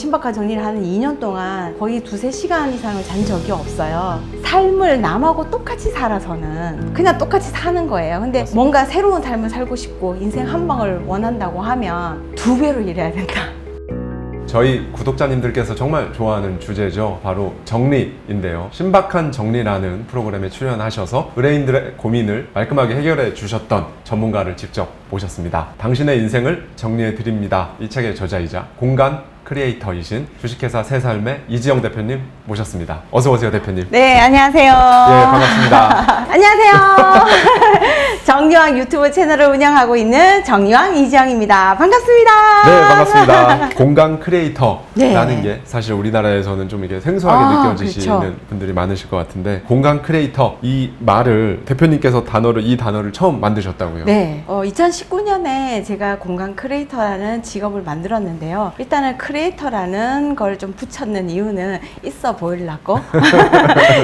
신박한 정리를 하는 2년 동안 거의 2~3시간 이상을 잔 적이 없어요. 삶을 남하고 똑같이 살아서는 그냥 똑같이 사는 거예요. 근데 맞습니다. 뭔가 새로운 삶을 살고 싶고 인생 한 방을 원한다고 하면 2배로 일해야 된다. 저희 구독자님들께서 정말 좋아하는 주제죠. 바로 정리인데요. 신박한 정리라는 프로그램에 출연하셔서 의뢰인들의 고민을 말끔하게 해결해 주셨던 전문가를 직접 모셨습니다. 당신의 인생을 정리해 드립니다. 이 책의 저자이자 공간 크리에이터이신 주식회사 새삶의 이지영 대표님 모셨습니다. 어서 오세요, 대표님. 네, 안녕하세요. 예, 반갑습니다. 안녕하세요. 정리왕 유튜브 채널을 운영하고 있는 정리왕 이지영입니다. 반갑습니다. 네, 반갑습니다. 공간 크리에이터라는 네. 게 사실 우리나라에서는 좀 이게 생소하게 느껴지시는 그렇죠. 분들이 많으실 것 같은데, 공간 크리에이터 이 말을 대표님께서 이 단어를 처음 만드셨다고요? 네, 2019년에 제가 공간 크리에이터라는 직업을 만들었는데요. 일단은 크리에이터라는 걸 좀 붙였는 이유는 있어 보이려고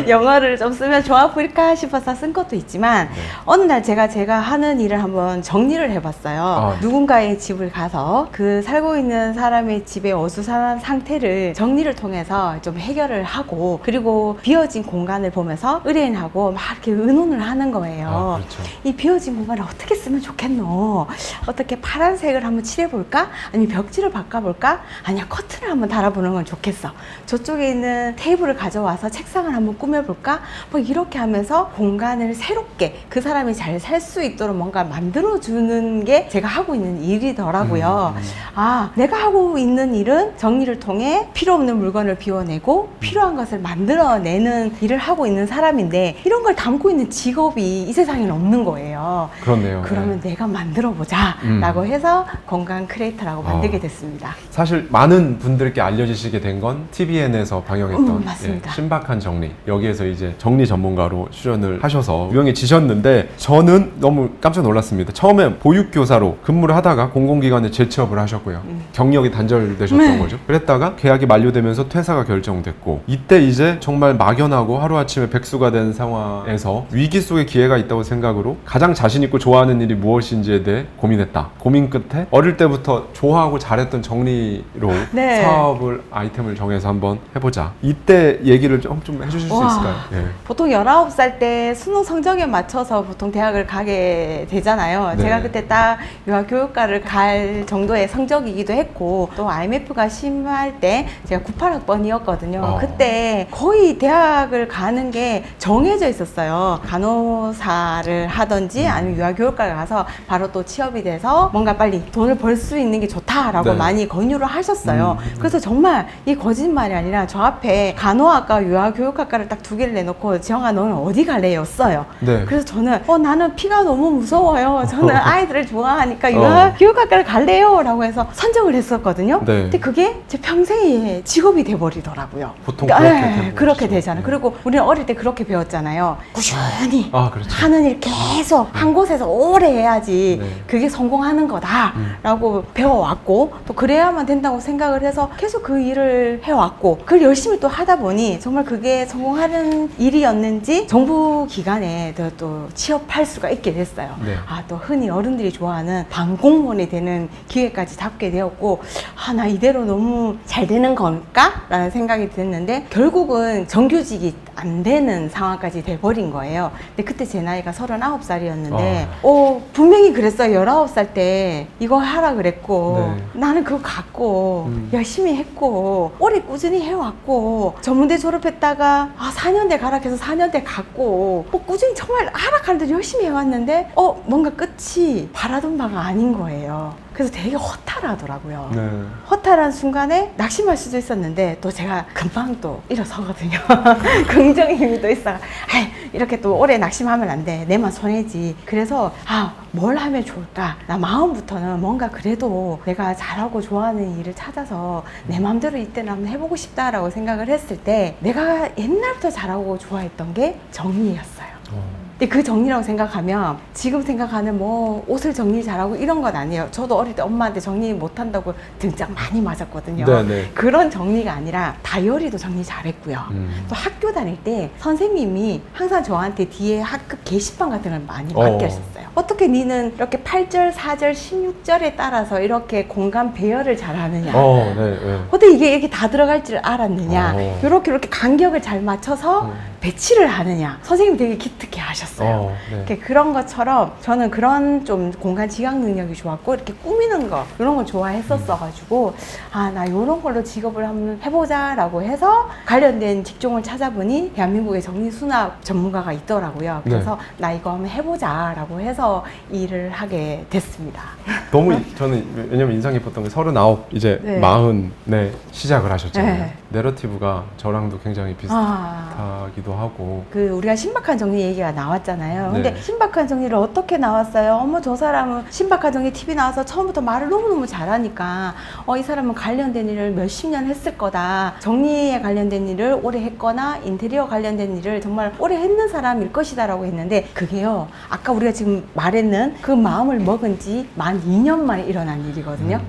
영어를 좀 쓰면 좋아 보일까 싶어서 쓴 것도 있지만 네. 어느 날 제가 하는 일을 한번 정리를 해봤어요. 네. 누군가의 집을 가서 그 살고 있는 사람의 집의 어수선한 상태를 정리를 통해서 좀 해결을 하고, 그리고 비어진 공간을 보면서 의뢰인하고 막 이렇게 의논을 하는 거예요. 그렇죠. 이 비어진 공간을 어떻게 쓰면 좋겠노? 어떻게 파란색을 한번 칠해볼까? 아니면 벽지를 바꿔볼까? 아니야, 커튼을 한번 달아보는 건 좋겠어. 저쪽에 있는 테이블을 가져와서 책상을 한번 꾸며볼까? 뭐 이렇게 하면서 공간을 새롭게 그 사람이 잘 살 수 있도록 뭔가 만들어주는 게 제가 하고 있는 일이더라고요. 아, 내가 하고 있는 일은 정리를 통해 필요 없는 물건을 비워내고 필요한 것을 만들어내는 일을 하고 있는 사람인데, 이런 걸 담고 있는 직업이 이 세상에는 없는 거예요. 그렇네요. 그러면 네. 내가 만들어보자 라고 해서 공간 크리에이터라고 만들게 됐습니다. 사실 많은 분들께 알려지시게 된 건 TVN에서 방영했던 맞습니다. 신박한 정리, 여기에서 이제 정리 전문가로 출연을 하셔서 유명해지셨는데, 저는 너무 깜짝 놀랐습니다. 처음에 보육교사로 근무를 하다가 공공기관에 재취업을 하셨고요. 경력이 단절되셨던 네. 거죠. 그랬다가 계약이 만료되면서 퇴사가 결정됐고, 이때 이제 정말 막연하고 하루아침에 백수가 된 상황에서 위기 속에 기회가 있다고 생각으로 가장 자신 있고 좋아하는 일이 무엇인지에 대해 고민했다. 고민 끝에 어릴 때부터 좋아하고 잘했던 정리로 네. 사업을 아이템을 정해서 한번 해보자. 이때 얘기를 좀 해주실 수 와. 있을까요? 예. 보통 19살 때 수능 성적에 맞춰서 보통 대학을 가게 되잖아요. 네. 제가 그때 딱 유아교육과를 갈 정도의 성적이기도 했고, 또 IMF가 심할 때 제가 98학번이었거든요. 그때 거의 대학을 가는 게 정해져 있었어요. 간호사를 하든지 아니면 유아교육과를 가서 바로 또 취업이 돼서 뭔가 빨리 돈을 벌 수 있는 게 좋다라고 네. 많이 권유를 하셨어요. 그래서 정말 이 거짓말이 아니라 저 앞에 간호학과 유아교육학과를 딱 2개를 내놓고 지영아 너는 어디 갈래? 였어요. 네. 그래서 저는 나는 피가 너무 무서워요. 저는 아이들을 좋아하니까 유아교육학과를 갈래요 라고 해서 선정을 했었거든요. 네. 근데 그게 제 평생의 직업이 돼버리더라고요. 보통 그러니까, 그렇게 되는 그렇게 거죠. 되잖아요. 네. 그리고 우리는 어릴 때 그렇게 배웠잖아요. 꾸준히 그렇죠. 하는 일 계속 한 곳에서 오래 해야지 네. 그게 성공하는 거다 라고 배워왔고, 또 그래야만 된다고 생각을 해서 계속 그 일을 해왔고, 그걸 열심히 또 하다 보니 정말 그게 성공하는 일이었는지 정부 기관에 또 취업할 수가 있게 됐어요. 네. 또 흔히 어른들이 좋아하는 방공무원이 되는 기회까지 잡게 되었고, 나 이대로 너무 잘 되는 건가? 라는 생각이 됐는데, 결국은 정규직이 안 되는 상황까지 돼버린 거예요. 근데 그때 제 나이가 39살이었는데 분명히 그랬어요. 19살 때 이거 하라 그랬고 나는 그거 갔고 열심히 했고 오래 꾸준히 해왔고, 전문대 졸업했다가 4년대 가라 해서 4년대 갔고 꾸준히 정말 하락하는데 열심히 해왔는데 뭔가 끝이 바라던 바가 아닌 거예요. 그래서 되게 허탈하더라고요. 네. 허탈한 순간에 낙심할 수도 있었는데, 또 제가 금방 또 일어서거든요. 긍정의 힘이 또 있어. 이렇게 또 오래 낙심하면 안 돼. 내만 손해지. 그래서 뭘 하면 좋을까? 나 마음부터는 뭔가 그래도 내가 잘하고 좋아하는 일을 찾아서 내 마음대로 이때는 한번 해보고 싶다라고 생각을 했을 때, 내가 옛날부터 잘하고 좋아했던 게 정리였어요. 근데 그 정리라고 생각하면 지금 생각하는 뭐 옷을 정리 잘하고 이런 건 아니에요. 저도 어릴 때 엄마한테 정리 못한다고 등짝 많이 맞았거든요. 네네. 그런 정리가 아니라 다이어리도 정리 잘했고요. 또 학교 다닐 때 선생님이 항상 저한테 뒤에 학급 게시판 같은 걸 많이 맡겼었어요. 어떻게 니는 이렇게 8절, 4절, 16절에 따라서 이렇게 공간 배열을 잘하느냐. 네, 네. 어떻게 이게 이렇게 다 들어갈 줄 알았느냐. 이렇게 간격을 잘 맞춰서 배치를 하느냐. 선생님이 되게 기특해 하셨어요. 네. 이렇게 그런 것처럼 저는 그런 좀 공간 지각 능력이 좋았고 이렇게 꾸미는 거 이런 걸 좋아했었어가지고 아, 나 이런 걸로 직업을 한번 해보자라고 해서 관련된 직종을 찾아보니 대한민국에 정리수납 전문가가 있더라고요. 그래서 나 이거 한번 해보자라고 해서 일을 하게 됐습니다. 너무 저는 왜냐면 인상 깊었던 게 39 이제 네. 40네 시작을 하셨잖아요. 네. 내러티브가 저랑도 굉장히 비슷하기도 하고. 그 우리가 신박한 정리 얘기가 나왔잖아요. 네. 근데 신박한 정리를 어떻게 나왔어요? 어머 저 사람은 신박한 정리 TV 나와서 처음부터 말을 너무너무 잘하니까 이 사람은 관련된 일을 몇십 년 했을 거다. 정리에 관련된 일을 오래 했거나 인테리어 관련된 일을 정말 오래 했는 사람일 것이다 라고 했는데 그게요. 아까 우리가 지금 말했는 그 마음을 먹은 지 만 2년 만에 일어난 일이거든요.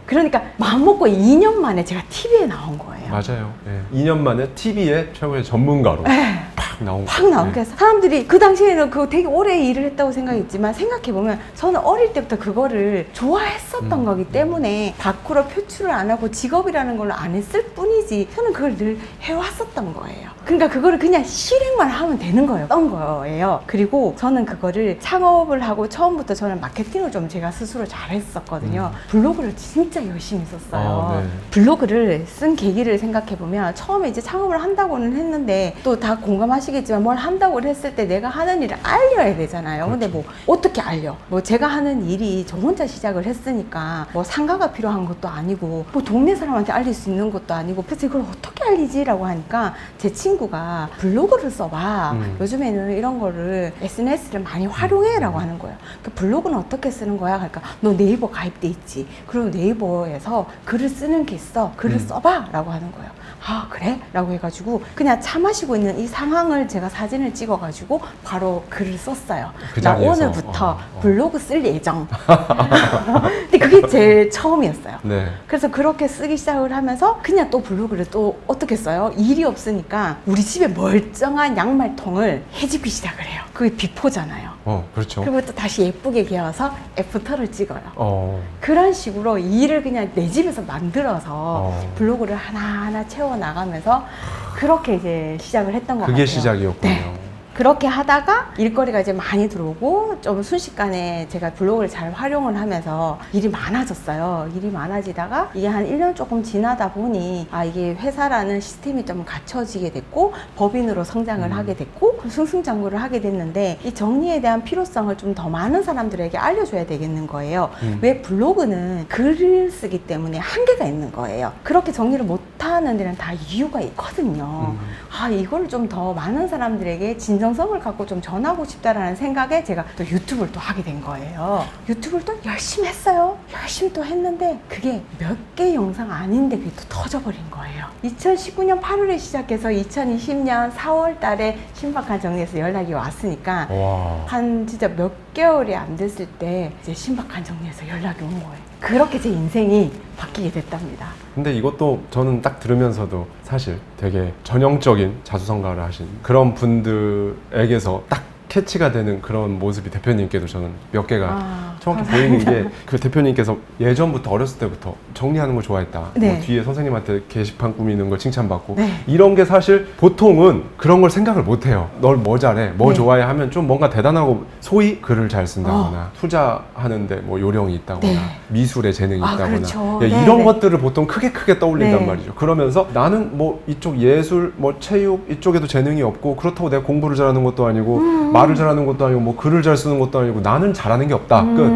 그러니까 마음 먹고 2년 만에 제가 TV에 나온 거예요. 맞아요. 네. 2년 만에 TV의 최고의 전문가로 팍 나온 확 거예요. 나온 거예요. 사람들이 그 당시에는 그거 되게 오래 일을 했다고 생각했지만 생각해보면 저는 어릴 때부터 그거를 좋아했었던 거기 때문에 밖으로 표출을 안 하고 직업이라는 걸로 안 했을 뿐이지 저는 그걸 늘 해왔었던 거예요. 그러니까 그거를 그냥 실행만 하면 되는 거예요. 그리고 저는 그거를 창업을 하고 처음부터 저는 마케팅을 좀 제가 스스로 잘했었거든요. 블로그를 진짜 열심히 썼어요. 네. 블로그를 쓴 계기를 생각해보면 처음에 이제 창업을 한다고는 했는데 또 다 공감하시겠지만 뭘 한다고 했을 때 내가 하는 일을 알려야 되잖아요. 그렇죠. 근데 뭐 어떻게 알려? 뭐 제가 하는 일이 저 혼자 시작을 했으니까 뭐 상가가 필요한 것도 아니고 뭐 동네 사람한테 알릴 수 있는 것도 아니고 그래서 이걸 어떻게 알리지라고 하니까 제 친구가 블로그를 써봐. 요즘에는 이런 거를 SNS를 많이 활용해라고 하는 거예요. 그 블로그는 어떻게 쓰는 거야? 그러니까 너 네이버 가입돼 있지. 그리고 네이버에서 글을 쓰는 게 있어. 글을 써봐 라고 하는 거예요. 아 그래? 라고 해가지고 그냥 차 마시고 있는 이 상황을 제가 사진을 찍어가지고 바로 글을 썼어요. 그 나 자리에서? 오늘부터 블로그 쓸 예정. 근데 그게 제일 처음이었어요. 네. 그래서 그렇게 쓰기 시작을 하면서 그냥 또 블로그를 또 어떻게 써요? 일이 없으니까 우리 집에 멀쩡한 양말통을 해집기 시작을 해요. 그게 비포잖아요. 그렇죠. 그리고 또 다시 예쁘게 개어서 애프터를 찍어요. 그런 식으로 일을 그냥 내 집에서 만들어서 블로그를 하나하나 채워나가면서 그렇게 이제 시작을 했던 것 같아요. 그게 시작이었군요. 네. 그렇게 하다가 일거리가 이제 많이 들어오고 좀 순식간에 제가 블로그를 잘 활용을 하면서 일이 많아졌어요. 일이 많아지다가 이게 한 1년 조금 지나다 보니 아 이게 회사라는 시스템이 좀 갖춰지게 됐고 법인으로 성장을 하게 됐고 승승장구를 하게 됐는데 이 정리에 대한 필요성을 좀 더 많은 사람들에게 알려줘야 되겠는 거예요. 왜 블로그는 글을 쓰기 때문에 한계가 있는 거예요. 그렇게 정리를 못하는 데는 다 이유가 있거든요. 아 이걸 좀 더 많은 사람들에게 진정성을 갖고 좀 전하고 싶다라는 생각에 제가 또 유튜브를 또 하게 된 거예요. 유튜브를 또 열심히 했어요. 열심히 또 했는데 그게 몇 개 영상 아닌데 그게 또 터져버린 거예요. 2019년 8월에 시작해서 2020년 4월 달에 신박한 정리에서 연락이 왔으니까 와. 한 진짜 몇 개월이 안 됐을 때 이제 신박한 정리에서 연락이 온 거예요. 그렇게 제 인생이 바뀌게 됐답니다. 근데 이것도 저는 딱 들으면서도 사실 되게 전형적인 자수성가를 하신 그런 분들에게서 딱 캐치가 되는 그런 모습이 대표님께도 저는 몇 개가 정확히 보이는 게 그 대표님께서 예전부터 어렸을 때부터 정리하는 걸 좋아했다. 네. 뭐 뒤에 선생님한테 게시판 꾸미는 걸 칭찬받고 네. 이런 게 사실 보통은 그런 걸 생각을 못 해요. 널 뭐 잘해, 뭐 네. 좋아해 하면 좀 뭔가 대단하고 소위 글을 잘 쓴다거나 투자하는데 뭐 요령이 있다거나 네. 미술에 재능이 있다거나 그렇죠. 예, 네, 이런 네. 것들을 보통 크게 떠올린단 네. 말이죠. 그러면서 나는 뭐 이쪽 예술, 뭐 체육 이쪽에도 재능이 없고 그렇다고 내가 공부를 잘하는 것도 아니고 말을 잘하는 것도 아니고 뭐 글을 잘 쓰는 것도 아니고 나는 잘하는 게 없다. 끝.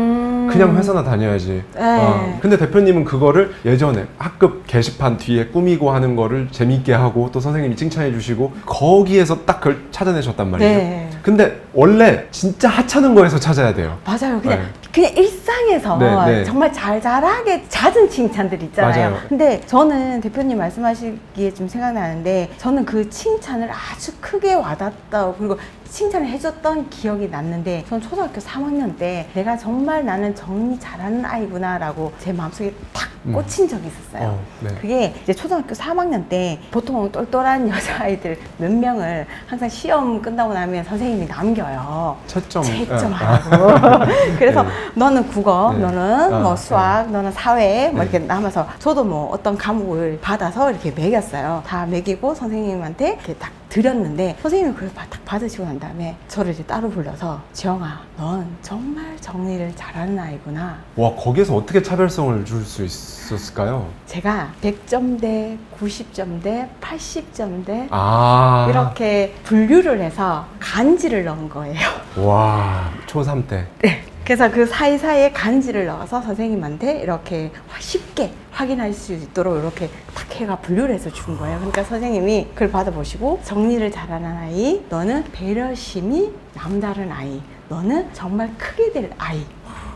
그냥 회사나 다녀야지. 네. 근데 대표님은 그거를 예전에 학급 게시판 뒤에 꾸미고 하는 거를 재미있게 하고 또 선생님이 칭찬해 주시고 거기에서 딱 그걸 찾아내셨단 말이죠. 네. 근데 원래 진짜 하찮은 거에서 찾아야 돼요. 맞아요. 네. 그냥 일상에서 네, 네. 정말 잘잘하게 잦은 칭찬들 있잖아요. 맞아요. 근데 저는 대표님 말씀하시기에 좀 생각나는데 저는 그 칭찬을 아주 크게 와닿았다고 그리고 칭찬을 해줬던 기억이 났는데 전 초등학교 3학년 때 내가 정말 나는 정리 잘하는 아이구나 라고 제 마음속에 탁 꽂힌 적이 있었어요. 네. 그게 이제 초등학교 3학년 때 보통 똘똘한 여자아이들 몇 명을 항상 시험 끝나고 나면 선생님이 남겨요. 채점하라고. 그래서 네. 너는 국어, 네. 너는 뭐 수학, 네. 너는 사회 뭐 네. 이렇게 남아서 저도 뭐 어떤 과목을 받아서 이렇게 매겼어요. 다 매기고 선생님한테 이렇게 딱 드렸는데 선생님이 그걸 딱 받으시고 난 다음에 저를 이제 따로 불러서 지영아, 넌 정말 정리를 잘하는 아이구나. 와, 거기에서 어떻게 차별성을 줄 수 있었을까요? 제가 100점대, 90점대, 80점대 아. 이렇게 분류를 해서 간지를 넣은 거예요. 와, 초3 때. 네. 그래서 그 사이사이에 간지를 넣어서 선생님한테 이렇게 쉽게 확인할 수 있도록 이렇게 딱 해가 분류를 해서 준 거예요. 그러니까 선생님이 그걸 받아보시고 정리를 잘하는 아이, 너는 배려심이 남다른 아이, 너는 정말 크게 될 아이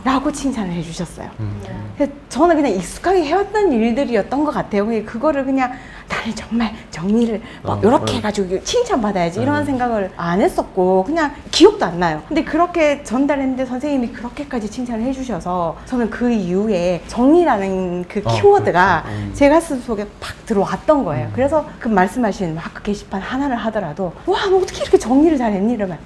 라고 칭찬을 해주셨어요. 그래서 저는 그냥 익숙하게 해왔던 일들이었던 것 같아요. 그거를 그냥 나는 정말 정리를 막 이렇게 해가지고 칭찬받아야지 이런 생각을 안 했었고 그냥 기억도 안 나요. 근데 그렇게 전달했는데 선생님이 그렇게까지 칭찬을 해주셔서 저는 그 이후에 정리라는 그 키워드가 그렇죠. 제 가슴 속에 팍 들어왔던 거예요. 그래서 그 말씀하신 학교 게시판 하나를 하더라도 와, 너 어떻게 이렇게 정리를 잘했니? 이러면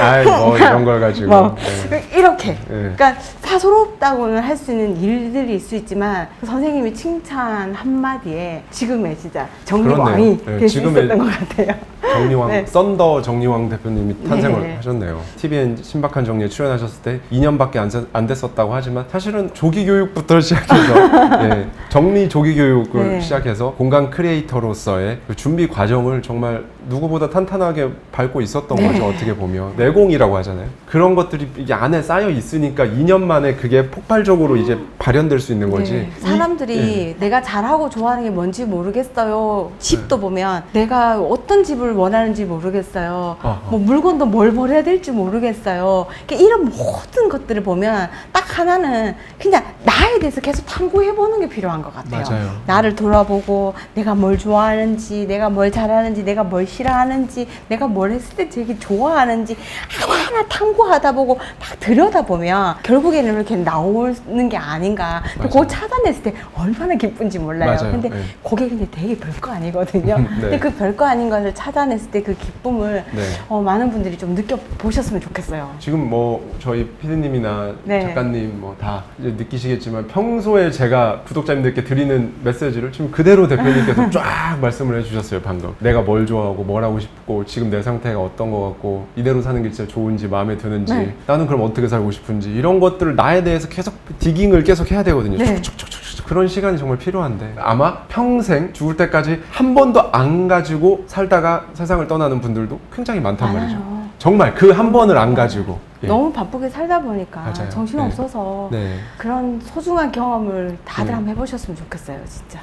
아이, 뭐 이런 걸 가지고. 뭐 네. 이렇게 네. 그러니까 사소롭다고는 할 수 있는 일들이 있을 수 있지만 그 선생님이 칭찬 한마디에 지금의 진짜 정리왕이 그렇네요. 네, 될 수 지금의 있었던 것 같아요. 정리왕, 네. 썬더 정리왕 대표님이 탄생을 네. 하셨네요. TVN 신박한 정리에 출연하셨을 때 2년밖에 안 됐었다고 하지만 사실은 조기 교육부터 시작해서 예, 정리 조기 교육을 네. 시작해서 공간 크리에이터로서의 그 준비 과정을 정말 누구보다 탄탄하게 밟고 있었던 네. 거죠. 어떻게 보면 내공이라고 하잖아요. 그런 것들이 이게 안에 쌓여 있으니까 2년 만에 그게 폭발적으로 이제 발현될 수 있는 거지. 네. 사람들이 내가 잘하고 좋아하는 게 뭔지 모르겠어요. 집도 보면 내가 어떤 집을 원하는지 모르겠어요. 뭐 물건도 뭘 버려야 될지 모르겠어요. 그러니까 이런 모든 것들을 보면 딱 하나는 그냥 나에 대해서 계속 탐구해보는 게 필요한 것 같아요. 맞아요. 나를 돌아보고 내가 뭘 좋아하는지, 내가 뭘 잘하는지, 내가 뭘 싫어하는지, 내가 뭘 했을 때 되게 좋아하는지 하나하나 탐구하다 보고 막 들여다보면 결국에는 이렇게 나오는 게 아닌가. 그거 찾아냈을 때 얼마나 기쁜지 몰라요. 맞아요. 근데 네. 그게 근데 되게 별거 아니거든요. 네. 근데 그 별거 아닌 것을 찾아냈을 때 그 기쁨을 네. 많은 분들이 좀 느껴보셨으면 좋겠어요. 지금 뭐 저희 피디님이나 네. 작가님 뭐 다 느끼시겠지만 평소에 제가 구독자님들께 드리는 메시지를 지금 그대로 대표님께서 쫙 말씀을 해주셨어요. 방금 내가 뭘 좋아하고 뭘 하고 싶고 지금 내 상태가 어떤 것 같고 이대로 사는 게 진짜 좋은지 마음에 드는지 네. 나는 그럼 어떻게 살고 싶은지 이런 것들을 나에 대해서 계속 디깅을 계속 해야 되거든요. 네. 촉촉촉촉 그런 시간이 정말 필요한데 아마 평생 죽을 때까지 한 번도 안 가지고 살다가 세상을 떠나는 분들도 굉장히 많단 많아요. 말이죠. 정말 그 한 번을 안 가지고 예. 너무 바쁘게 살다 보니까 맞아요. 정신 네. 없어서 네. 그런 소중한 경험을 다들 네. 한번 해보셨으면 좋겠어요, 진짜.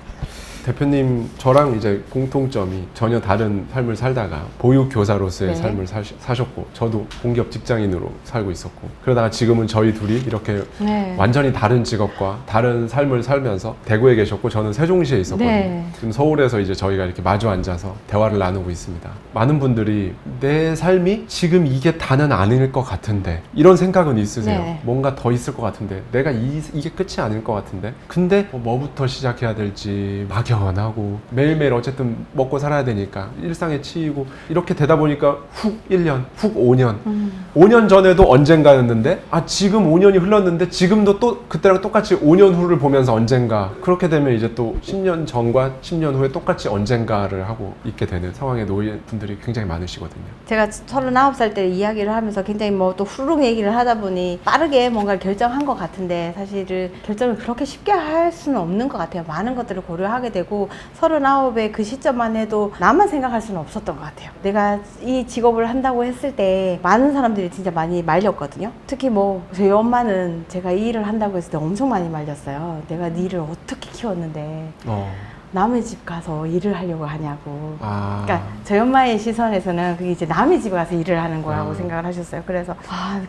대표님 저랑 이제 공통점이 전혀 다른 삶을 살다가 보육교사로서의 네. 삶을 사셨고 저도 공기업 직장인으로 살고 있었고 그러다가 지금은 저희 둘이 이렇게 네. 완전히 다른 직업과 다른 삶을 살면서 대구에 계셨고 저는 세종시에 있었거든요. 네. 지금 서울에서 이제 저희가 이렇게 마주 앉아서 대화를 나누고 있습니다. 많은 분들이 내 삶이 지금 이게 다는 아닐 것 같은데 이런 생각은 있으세요. 네. 뭔가 더 있을 것 같은데 내가 이게 끝이 아닐 것 같은데 근데 뭐부터 시작해야 될지 막연하고 매일매일 어쨌든 먹고 살아야 되니까 일상에 치이고 이렇게 되다 보니까 훅 1년, 훅 5년 5년 전에도 언젠가였는데 지금 5년이 흘렀는데 지금도 또 그때랑 똑같이 5년 후를 보면서 언젠가 그렇게 되면 이제 또 10년 전과 10년 후에 똑같이 언젠가를 하고 있게 되는 상황에 놓인 분들이 굉장히 많으시거든요. 제가 39살 때 이야기를 하면서 굉장히 뭐 또 후루룩 얘기를 하다 보니 빠르게 뭔가를 결정한 것 같은데 사실은 결정을 그렇게 쉽게 할 수는 없는 것 같아요. 많은 것들을 고려하게 되고 39의 그 시점만 해도 나만 생각할 수는 없었던 것 같아요. 내가 이 직업을 한다고 했을 때 많은 사람들이 진짜 많이 말렸거든요. 특히 뭐 저희 엄마는 제가 이 일을 한다고 했을 때 엄청 많이 말렸어요. 내가 네 일을 어떻게 키웠는데 남의 집 가서 일을 하려고 하냐고. 아. 그러니까 저희 엄마의 시선에서는 그게 이제 남의 집에 가서 일을 하는 거라고 음. 생각을 하셨어요. 그래서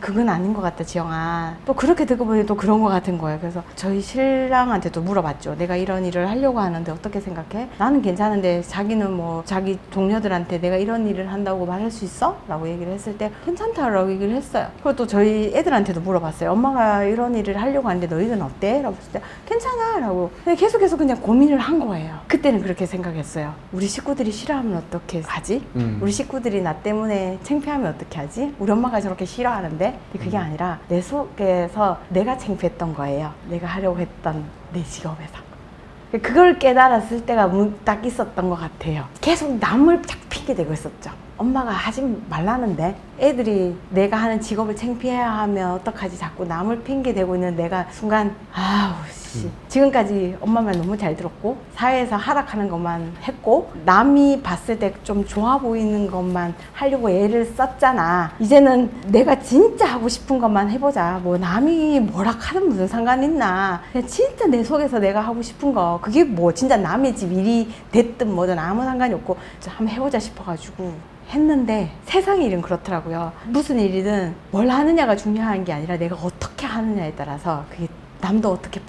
그건 아닌 것 같다, 지영아. 또 그렇게 듣고 보니 또 그런 것 같은 거예요. 그래서 저희 신랑한테도 물어봤죠. 내가 이런 일을 하려고 하는데 어떻게 생각해? 나는 괜찮은데 자기는 뭐 자기 동료들한테 내가 이런 일을 한다고 말할 수 있어? 라고 얘기를 했을 때 괜찮다라고 얘기를 했어요. 그리고 또 저희 애들한테도 물어봤어요. 엄마가 이런 일을 하려고 하는데 너희는 어때? 라고 했을 때 괜찮아 라고 계속해서 그냥 고민을 한 거예요. 그때는 그렇게 생각했어요. 우리 식구들이 싫어하면 어떻게 하지? 우리 식구들이 나 때문에 창피하면 어떻게 하지? 우리 엄마가 저렇게 싫어하는데 그게 아니라 내 속에서 내가 창피했던 거예요. 내가 하려고 했던 내 직업에서. 그걸 깨달았을 때가 딱 있었던 것 같아요. 계속 남을 쫙 핑계대고 있었죠. 엄마가 하지 말라는데 애들이 내가 하는 직업을 창피해야 하면 어떡하지? 자꾸 남을 핑계대고 있는 내가 순간 지금까지 엄마 말 너무 잘 들었고 사회에서 하락하는 것만 했고 남이 봤을 때 좀 좋아 보이는 것만 하려고 애를 썼잖아. 이제는 내가 진짜 하고 싶은 것만 해보자. 뭐 남이 뭐라 하든 무슨 상관 있나. 그냥 진짜 내 속에서 내가 하고 싶은 거 그게 뭐 진짜 남의 집 일이 됐든 뭐든 아무 상관이 없고 한번 해보자 싶어가지고 했는데 세상 일은 그렇더라고요. 무슨 일이든 뭘 하느냐가 중요한 게 아니라 내가 어떻게 하느냐에 따라서 그게 남도 어떻게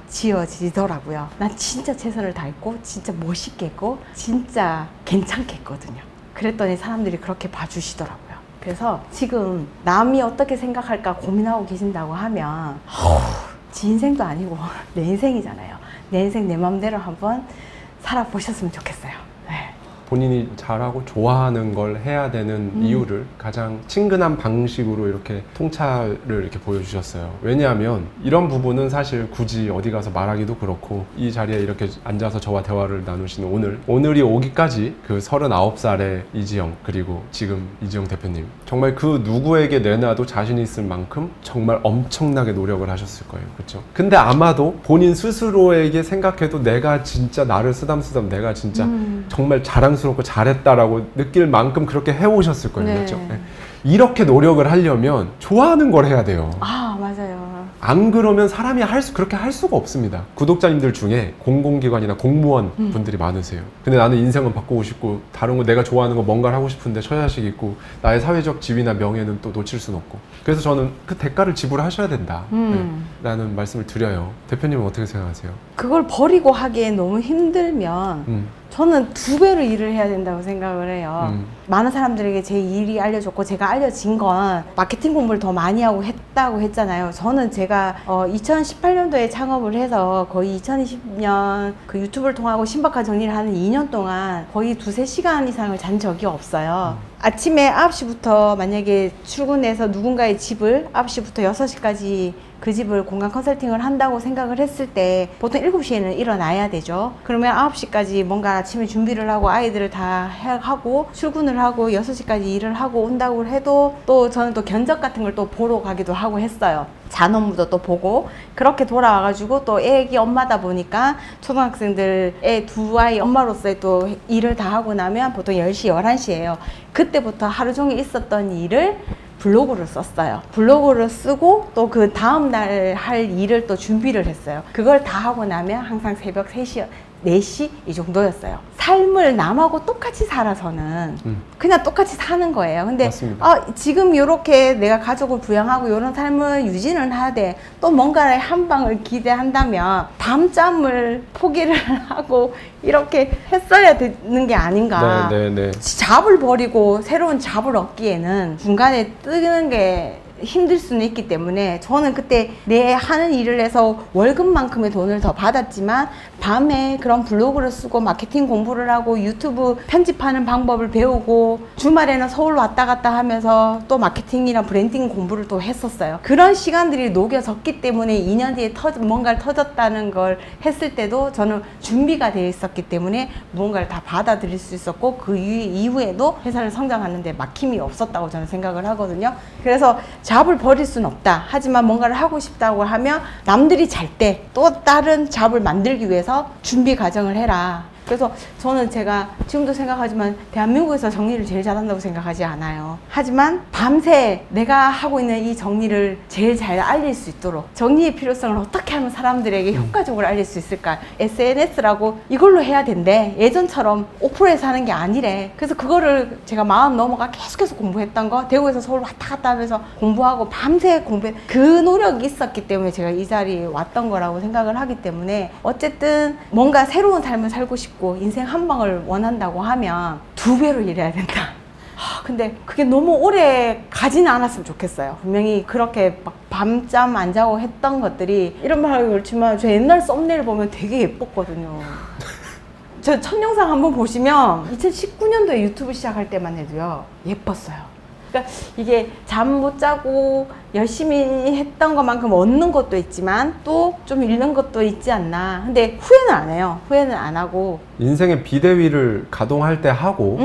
지어지더라고요. 난 진짜 최선을 다했고 진짜 멋있게 했고 진짜 괜찮게 했거든요. 그랬더니 사람들이 그렇게 봐주시더라고요. 그래서 지금 남이 어떻게 생각할까 고민하고 계신다고 하면 지 인생도 아니고 내 인생이잖아요. 내 인생 내 마음대로 한번 살아보셨으면 좋겠어요. 본인이 잘하고 좋아하는 걸 해야 되는 이유를 가장 친근한 방식으로 이렇게 통찰을 이렇게 보여주셨어요. 왜냐하면 이런 부분은 사실 굳이 어디 가서 말하기도 그렇고 이 자리에 이렇게 앉아서 저와 대화를 나누시는 오늘이 오기까지 그 39살의 이지영 그리고 지금 이지영 대표님 정말 그 누구에게 내놔도 자신 있을 만큼 정말 엄청나게 노력을 하셨을 거예요. 그렇죠? 근데 아마도 본인 스스로에게 생각해도 내가 진짜 나를 쓰담쓰담 내가 진짜 정말 자랑스럽고 잘했다라고 느낄 만큼 그렇게 해오셨을 거예요. 네. 그렇죠? 네. 이렇게 노력을 하려면 좋아하는 걸 해야 돼요. 맞아요. 안 그러면 사람이 그렇게 할 수가 없습니다. 구독자님들 중에 공공기관이나 공무원 분들이 많으세요. 근데 나는 인생은 바꾸고 싶고 다른 거 내가 좋아하는 거 뭔가를 하고 싶은데 처자식 있고 나의 사회적 지위나 명예는 또 놓칠 수는 없고 그래서 저는 그 대가를 지불하셔야 된다 라는 말씀을 드려요. 대표님은 어떻게 생각하세요? 그걸 버리고 하기엔 너무 힘들면 저는 2배로 일을 해야 된다고 생각을 해요. 많은 사람들에게 제 일이 알려졌고 제가 알려진 건 마케팅 공부를 더 많이 하고 했다고 했잖아요. 저는 제가 2018년도에 창업을 해서 거의 2020년 그 유튜브를 통하고 신박한 정리를 하는 2년 동안 거의 2-3시간 이상을 잔 적이 없어요. 아침에 9시부터 만약에 출근해서 누군가의 집을 9시부터 6시까지 그 집을 공간 컨설팅을 한다고 생각을 했을 때 보통 7시에는 일어나야 되죠. 그러면 9시까지 뭔가 아침에 준비를 하고 아이들을 다 하고 출근을 하고 6시까지 일을 하고 온다고 해도 또 저는 또 견적 같은 걸 또 보러 가기도 하고 했어요. 잔업무도 또 보고 그렇게 돌아와가지고 또 애기 엄마다 보니까 초등학생들 애 2아이 엄마로서의 또 일을 다 하고 나면 보통 10시, 11시예요. 그때부터 하루 종일 있었던 일을 블로그를 썼어요. 블로그를 쓰고 또 그 다음날 할 일을 또 준비를 했어요. 그걸 다 하고 나면 항상 새벽 3시, 4시 이 정도였어요. 삶을 남하고 똑같이 살아서는 그냥 똑같이 사는 거예요. 근데 지금 이렇게 내가 가족을 부양하고 이런 삶을 유지는 하되 또 뭔가의 한 방을 기대한다면 밤잠을 포기를 하고 이렇게 했어야 되는 게 아닌가. 잡을 버리고 새로운 잡을 얻기에는 중간에 뜨는 게 힘들 수는 있기 때문에 저는 그때 내 하는 일을 해서 월급만큼의 돈을 더 받았지만 밤에 그런 블로그를 쓰고 마케팅 공부를 하고 유튜브 편집하는 방법을 배우고 주말에는 서울 왔다 갔다 하면서 또 마케팅이나 브랜딩 공부를 또 했었어요. 그런 시간들이 녹여졌기 때문에 2년 뒤에 뭔가를 터졌다는 걸 했을 때도 저는 준비가 되어 있었기 때문에 무언가를 다 받아들일 수 있었고 그 이후에도 회사를 성장하는데 막힘이 없었다고 저는 생각을 하거든요. 그래서 잡을 버릴 수는 없다. 하지만 뭔가를 하고 싶다고 하면 남들이 잘 때 또 다른 잡을 만들기 위해서 준비 과정을 해라. 그래서 저는 제가 지금도 생각하지만 대한민국에서 정리를 제일 잘한다고 생각하지 않아요. 하지만 밤새 내가 하고 있는 이 정리를 제일 잘 알릴 수 있도록 정리의 필요성을 어떻게 하면 사람들에게 효과적으로 알릴 수 있을까. SNS라고 이걸로 해야 된대. 예전처럼 오프라에서 하는 게 아니래. 그래서 그거를 제가 마음 넘어가 계속해서 공부했던 거, 대구에서 서울 왔다 갔다 하면서 공부하고 밤새 공부해, 그 노력이 있었기 때문에 제가 이 자리에 왔던 거라고 생각을 하기 때문에, 어쨌든 뭔가 새로운 삶을 살고 싶고 인생 한 방을 원한다고 하면 2배로 일해야 된다. 근데 그게 너무 오래 가지는 않았으면 좋겠어요. 분명히 그렇게 막 밤잠 안 자고 했던 것들이, 이런 말 하기 그렇지만 저 옛날 썸네일 보면 되게 예뻤거든요. 저 첫 영상 한번 보시면 2019년도에 유튜브 시작할 때만 해도요 예뻤어요. 그러니까 이게 잠 못 자고 열심히 했던 것만큼 얻는 것도 있지만 또 좀 잃는 것도 있지 않나. 근데 후회는 안 해요. 후회는 안 하고. 인생의 비대위를 가동할 때 하고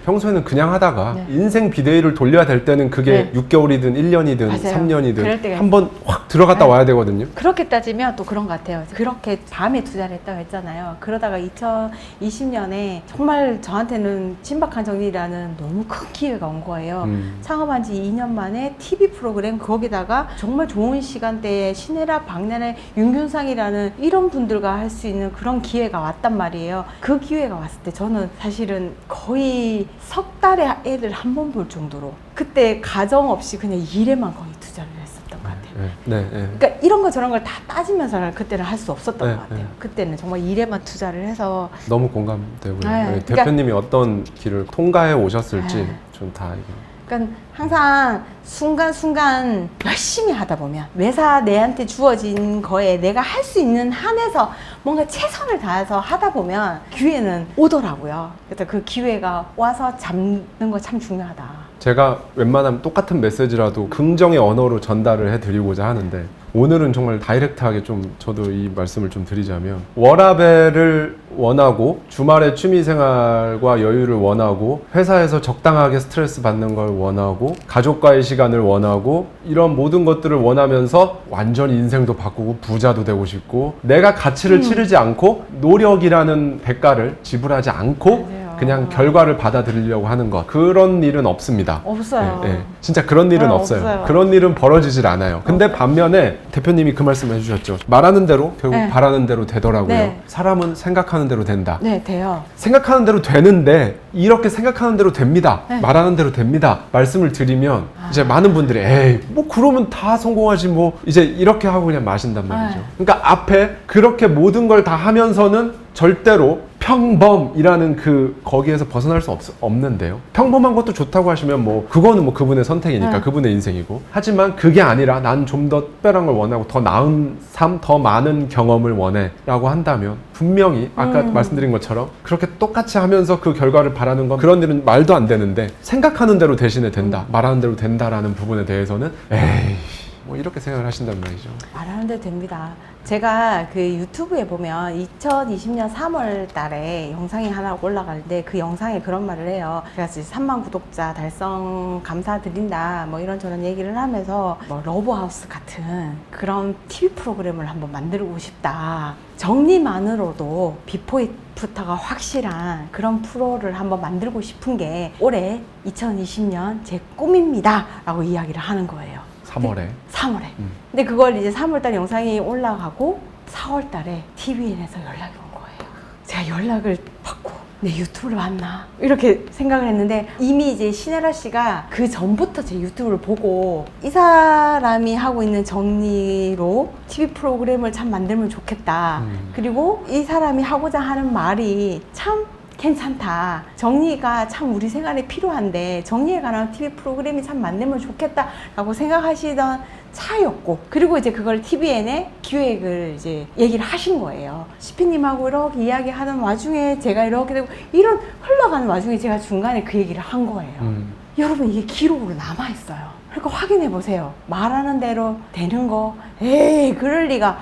평소에는 그냥 하다가 네. 인생 비대위를 돌려야 될 때는 그게 네. 6개월이든 1년이든 맞아요. 그럴 3년이든 때가 한번 확 들어갔다 네. 와야 되거든요. 그렇게 따지면 또 그런 것 같아요. 그렇게 밤에 투자를 했다고 했잖아요. 그러다가 2020년에 정말 저한테는 신박한 정리라는 너무 큰 기회가 온 거예요. 창업한 지 2년 만에 TV 프로그램, 거기다가 정말 좋은 시간대에 신혜라, 박나래, 윤균상이라는 이런 분들과 할 수 있는 그런 기회가 왔단 말이에요. 그 기회가 왔을 때 저는 사실은 거의 석 달에 애들 한 번 볼 정도로, 그때 가정 없이 그냥 일에만 거의 투자를 했었던 것 같아요. 네, 네. 그러니까 이런 거 저런 걸 다 따지면서는 그때는 할 수 없었던 네, 것 같아요. 네. 그때는 정말 일에만 투자를 해서. 너무 공감되고요. 네, 네, 그러니까- 대표님이 어떤 길을 통과해 오셨을지 네. 좀 다 이게. 그러니까 항상 순간순간 열심히 하다 보면, 매사 내한테 주어진 거에 내가 할 수 있는 한에서 뭔가 최선을 다해서 하다 보면 기회는 오더라고요. 그래서 그 기회가 와서 잡는 거 참 중요하다. 제가 웬만하면 똑같은 메시지라도 긍정의 언어로 전달을 해드리고자 하는데, 오늘은 정말 다이렉트하게 좀 저도 이 말씀을 좀 드리자면, 워라밸을 원하고 주말에 취미생활과 여유를 원하고 회사에서 적당하게 스트레스 받는 걸 원하고 가족과의 시간을 원하고 이런 모든 것들을 원하면서 완전히 인생도 바꾸고 부자도 되고 싶고, 내가 가치를 치르지 않고 노력이라는 대가를 지불하지 않고 맞아요. 그냥 결과를 받아들이려고 하는 것, 그런 일은 없습니다. 없어요. 진짜 그런 일은 네, 없어요. 없어요. 그런 일은 벌어지질 않아요. 근데 반면에 대표님이 그 말씀 해주셨죠. 말하는 대로 결국 네. 바라는 대로 되더라고요. 네. 사람은 생각하는 대로 된다. 네, 돼요. 생각하는 대로 되는데, 이렇게 생각하는 대로 됩니다. 네. 말하는 대로 됩니다. 말씀을 드리면 이제 많은 분들이 에이 뭐 그러면 다 성공하지 뭐, 이제 이렇게 하고 그냥 마신단 말이죠. 네. 그러니까 앞에 그렇게 모든 걸 다 하면서는 절대로 평범이라는 거기에서 벗어날 수 없는데요. 평범한 것도 좋다고 하시면 뭐 그거는 뭐 그분의 선택이니까 네. 그분의 인생이고, 하지만 그게 아니라 난 좀 더 특별한 걸 원하고 더 나은 삶, 더 많은 경험을 원해 라고 한다면, 분명히 아까 말씀드린 것처럼 그렇게 똑같이 하면서 그 결과를 바라는 건, 그런 일은 말도 안 되는데, 생각하는 대로 대신에 된다, 말하는 대로 된다라는 부분에 대해서는 에이 뭐 이렇게 생각을 하신단 말이죠. 말하는 대로 됩니다. 제가 그 유튜브에 보면 2020년 3월 달에 영상이 하나 올라가는데, 그 영상에 그런 말을 해요. 제가 이제 3만 구독자 달성 감사드린다 뭐 이런저런 얘기를 하면서, 뭐 러브하우스 같은 그런 TV 프로그램을 한번 만들고 싶다. 정리만으로도 비포 애프터가 확실한 그런 프로를 한번 만들고 싶은 게 올해 2020년 제 꿈입니다 라고 이야기를 하는 거예요. 3월에. 3월에. 근데 그걸 이제 3월달 영상이 올라가고 4월달에 TVN에서 연락이 온 거예요. 제가 연락을 받고 내 유튜브를 봤나? 이렇게 생각을 했는데, 이미 이제 신혜라 씨가 그 전부터 제 유튜브를 보고 이 사람이 하고 있는 정리로 TV 프로그램을 참 만들면 좋겠다. 그리고 이 사람이 하고자 하는 말이 참 괜찮다. 정리가 참 우리 생활에 필요한데 정리에 관한 TV 프로그램이 참 만들면 좋겠다라고 생각하시던 차였고, 그리고 이제 그걸 TVN에 기획을 이제 얘기를 하신 거예요. CP님하고 이렇게 이야기하는 와중에 제가 이렇게 되고, 이런 흘러가는 와중에 제가 중간에 그 얘기를 한 거예요. 여러분, 이게 기록으로 남아있어요. 그러니까 확인해 보세요. 말하는 대로 되는 거, 에이 그럴 리가.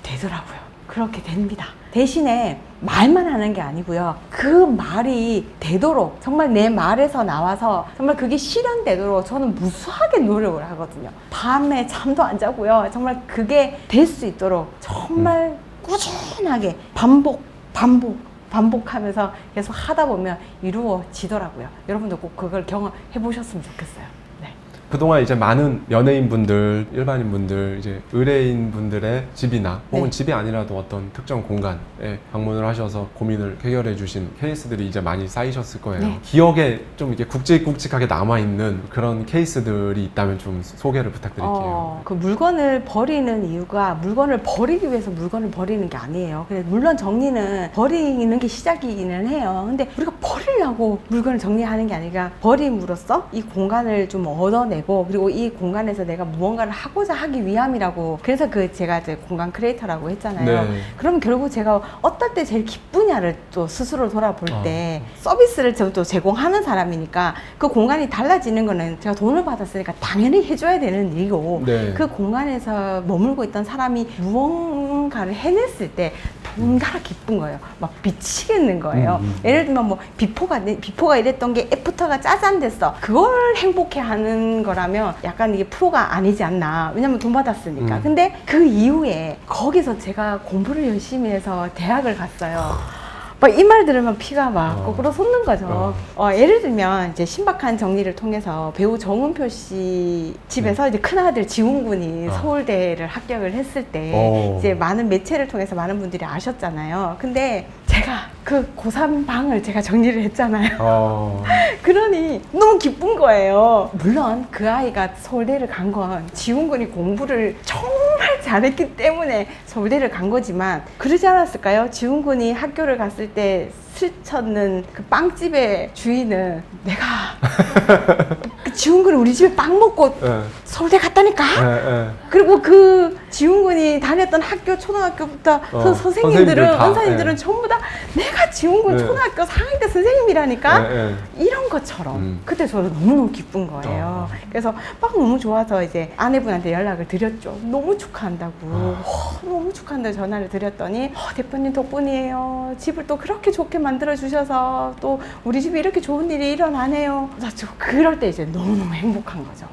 되더라고요. 그렇게 됩니다. 대신에 말만 하는 게 아니고요. 그 말이 되도록, 정말 내 말에서 나와서 정말 그게 실현되도록 저는 무수하게 노력을 하거든요. 밤에 잠도 안 자고요. 정말 그게 될 수 있도록 정말 꾸준하게 반복 반복하면서 계속 하다 보면 이루어지더라고요. 여러분도 꼭 그걸 경험해 보셨으면 좋겠어요. 네. 그동안 이제 많은 연예인분들, 일반인분들, 이제 의뢰인분들의 집이나 혹은 네. 집이 아니라도 어떤 특정 공간에 방문을 하셔서 고민을 해결해 주신 케이스들이 이제 많이 쌓이셨을 거예요. 네. 기억에 좀 이렇게 굵직굵직하게 남아있는 그런 케이스들이 있다면 좀 소개를 부탁드릴게요. 그 물건을 버리는 이유가 물건을 버리기 위해서 물건을 버리는 게 아니에요. 그래서 물론 정리는 버리는 게 시작이기는 해요. 근데 우리가 버리려고 물건을 정리하는 게 아니라 버림으로써 이 공간을 좀 얻어내고 그리고 이 공간에서 내가 무언가를 하고자 하기 위함이라고. 그래서 제가 이제 공간 크리에이터라고 했잖아요. 네. 그러면 결국 제가 어떨 때 제일 기쁘냐를 또 스스로 돌아볼 때 서비스를 또 제공하는 사람이니까 그 공간이 달라지는 거는 제가 돈을 받았으니까 당연히 해줘야 되는 일이고 네. 그 공간에서 머물고 있던 사람이 무언가를 해냈을 때 덩달아 기쁜 거예요. 막 미치겠는 거예요. 예를 들면 뭐 비포가 이랬던 게 애프터가 짜잔 됐어. 그걸 행복해하는 거라면 약간 이게 프로가 아니지 않나. 왜냐면 돈 받았으니까. 근데 그 이후에 거기서 제가 공부를 열심히 해서 대학을 갔어요. 막 이 말 들으면 피가 막 거꾸로 솟는 거죠. 예를 들면 이제 신박한 정리를 통해서 배우 정은표 씨 집에서 이제 큰아들 지훈 군이 서울대를 합격을 했을 때 이제 많은 매체를 통해서 많은 분들이 아셨잖아요. 근데 제가 그 고3 방을 제가 정리를 했잖아요. 그러니 너무 기쁜 거예요. 물론 그 아이가 서울대를 간 건 지훈 군이 공부를 정말 잘했기 때문에 서울대를 간 거지만 그러지 않았을까요? 지훈 군이 학교를 갔을 때 스쳤는 그 빵집의 주인은 내가 그 지훈 군이 우리 집에 빵 먹고 서울대 갔다니까? 그리고 그 지훈 군이 다녔던 학교 초등학교부터 선생님들은 은사님들은 전부 다 내가 지훈 군 초등학교 4학년 때 선생님이라니까? 이런 것처럼 그때 저도 너무너무 기쁜 거예요. 그래서 막 너무 좋아서 이제 아내분한테 연락을 드렸죠. 너무 축하한다고. 너무 축하한다고 전화를 드렸더니 대표님 덕분이에요. 집을 또 그렇게 좋게 만들어 주셔서 또 우리 집에 이렇게 좋은 일이 일어나네요. 그럴 때 이제 너무너무 행복한 거죠.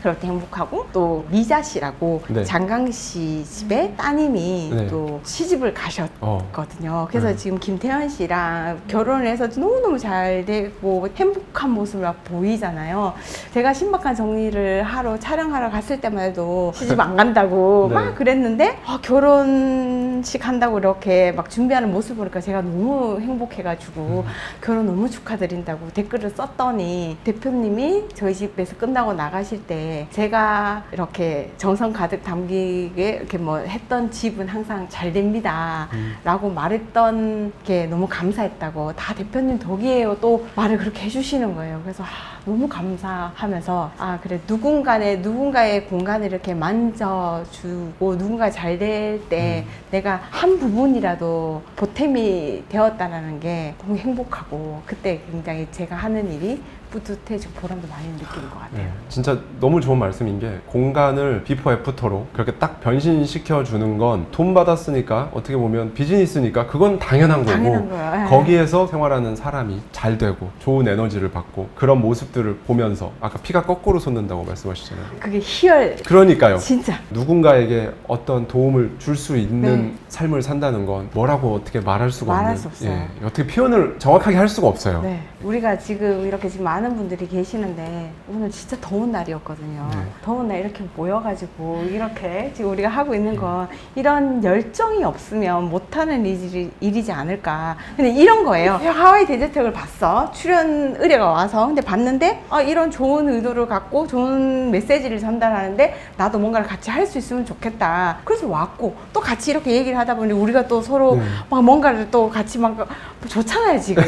그럴 때 행복하고 또 미자 씨라고 장강 씨 집에 따님이 또 시집을 가셨거든요. 그래서 지금 김태현 씨랑 결혼을 해서 너무너무 잘 되고 행복한 모습을 막 보이잖아요. 제가 신박한 정리를 하러 촬영하러 갔을 때만 해도 시집 안 간다고 막 그랬는데 결혼식 한다고 이렇게 막 준비하는 모습을 보니까 제가 너무 행복해가지고 결혼 너무 축하드린다고 댓글을 썼더니 대표님이 저희 집에서 끝나고 나가실 때 제가 이렇게 정성 가득 담기게 이렇게 뭐 했던 집은 항상 잘 됩니다 라고 말했던 게 너무 감사했다고. 다 대표님 덕이에요 또 말을 그렇게 해주시는 거예요. 그래서 너무 감사하면서 그래 누군가의 공간을 이렇게 만져주고 누군가 잘 될 때 내가 한 부분이라도 보탬이 되었다라는 게 너무 행복하고 그때 굉장히 제가 하는 일이 뿌듯해지고 보람도 많이 느끼는 것 같아요. 진짜 너무 좋은 말씀인 게 공간을 비포 애프터로 그렇게 딱 변신시켜 주는 건 돈 받았으니까 어떻게 보면 비즈니스니까 그건 당연한 거고 거기에서 생활하는 사람이 잘 되고 좋은 에너지를 받고 그런 모습들을 보면서 아까 피가 거꾸로 솟는다고 말씀하셨잖아요. 그게 희열. 그러니까요. 진짜. 누군가에게 어떤 도움을 줄 수 있는 삶을 산다는 건 뭐라고 어떻게 말할 수가 말할 없는. 수 없어요. 어떻게 표현을 정확하게 할 수가 없어요. 우리가 지금 이렇게 많은 분들이 계시는데 오늘 진짜 더운 날이었거든요. 더운 날 이렇게 모여가지고 이렇게 지금 우리가 하고 있는 건 이런 열정이 없으면 못하는 일이지 않을까. 근데 이런 거예요. 하와이 대저택을 봤어. 출연 의뢰가 와서. 근데 봤는데 이런 좋은 의도를 갖고 좋은 메시지를 전달하는데 나도 뭔가를 같이 할 수 있으면 좋겠다. 그래서 왔고 또 같이 이렇게 얘기를 하다 보니 우리가 또 서로 막 뭔가를 또 같이 막 좋잖아요 지금.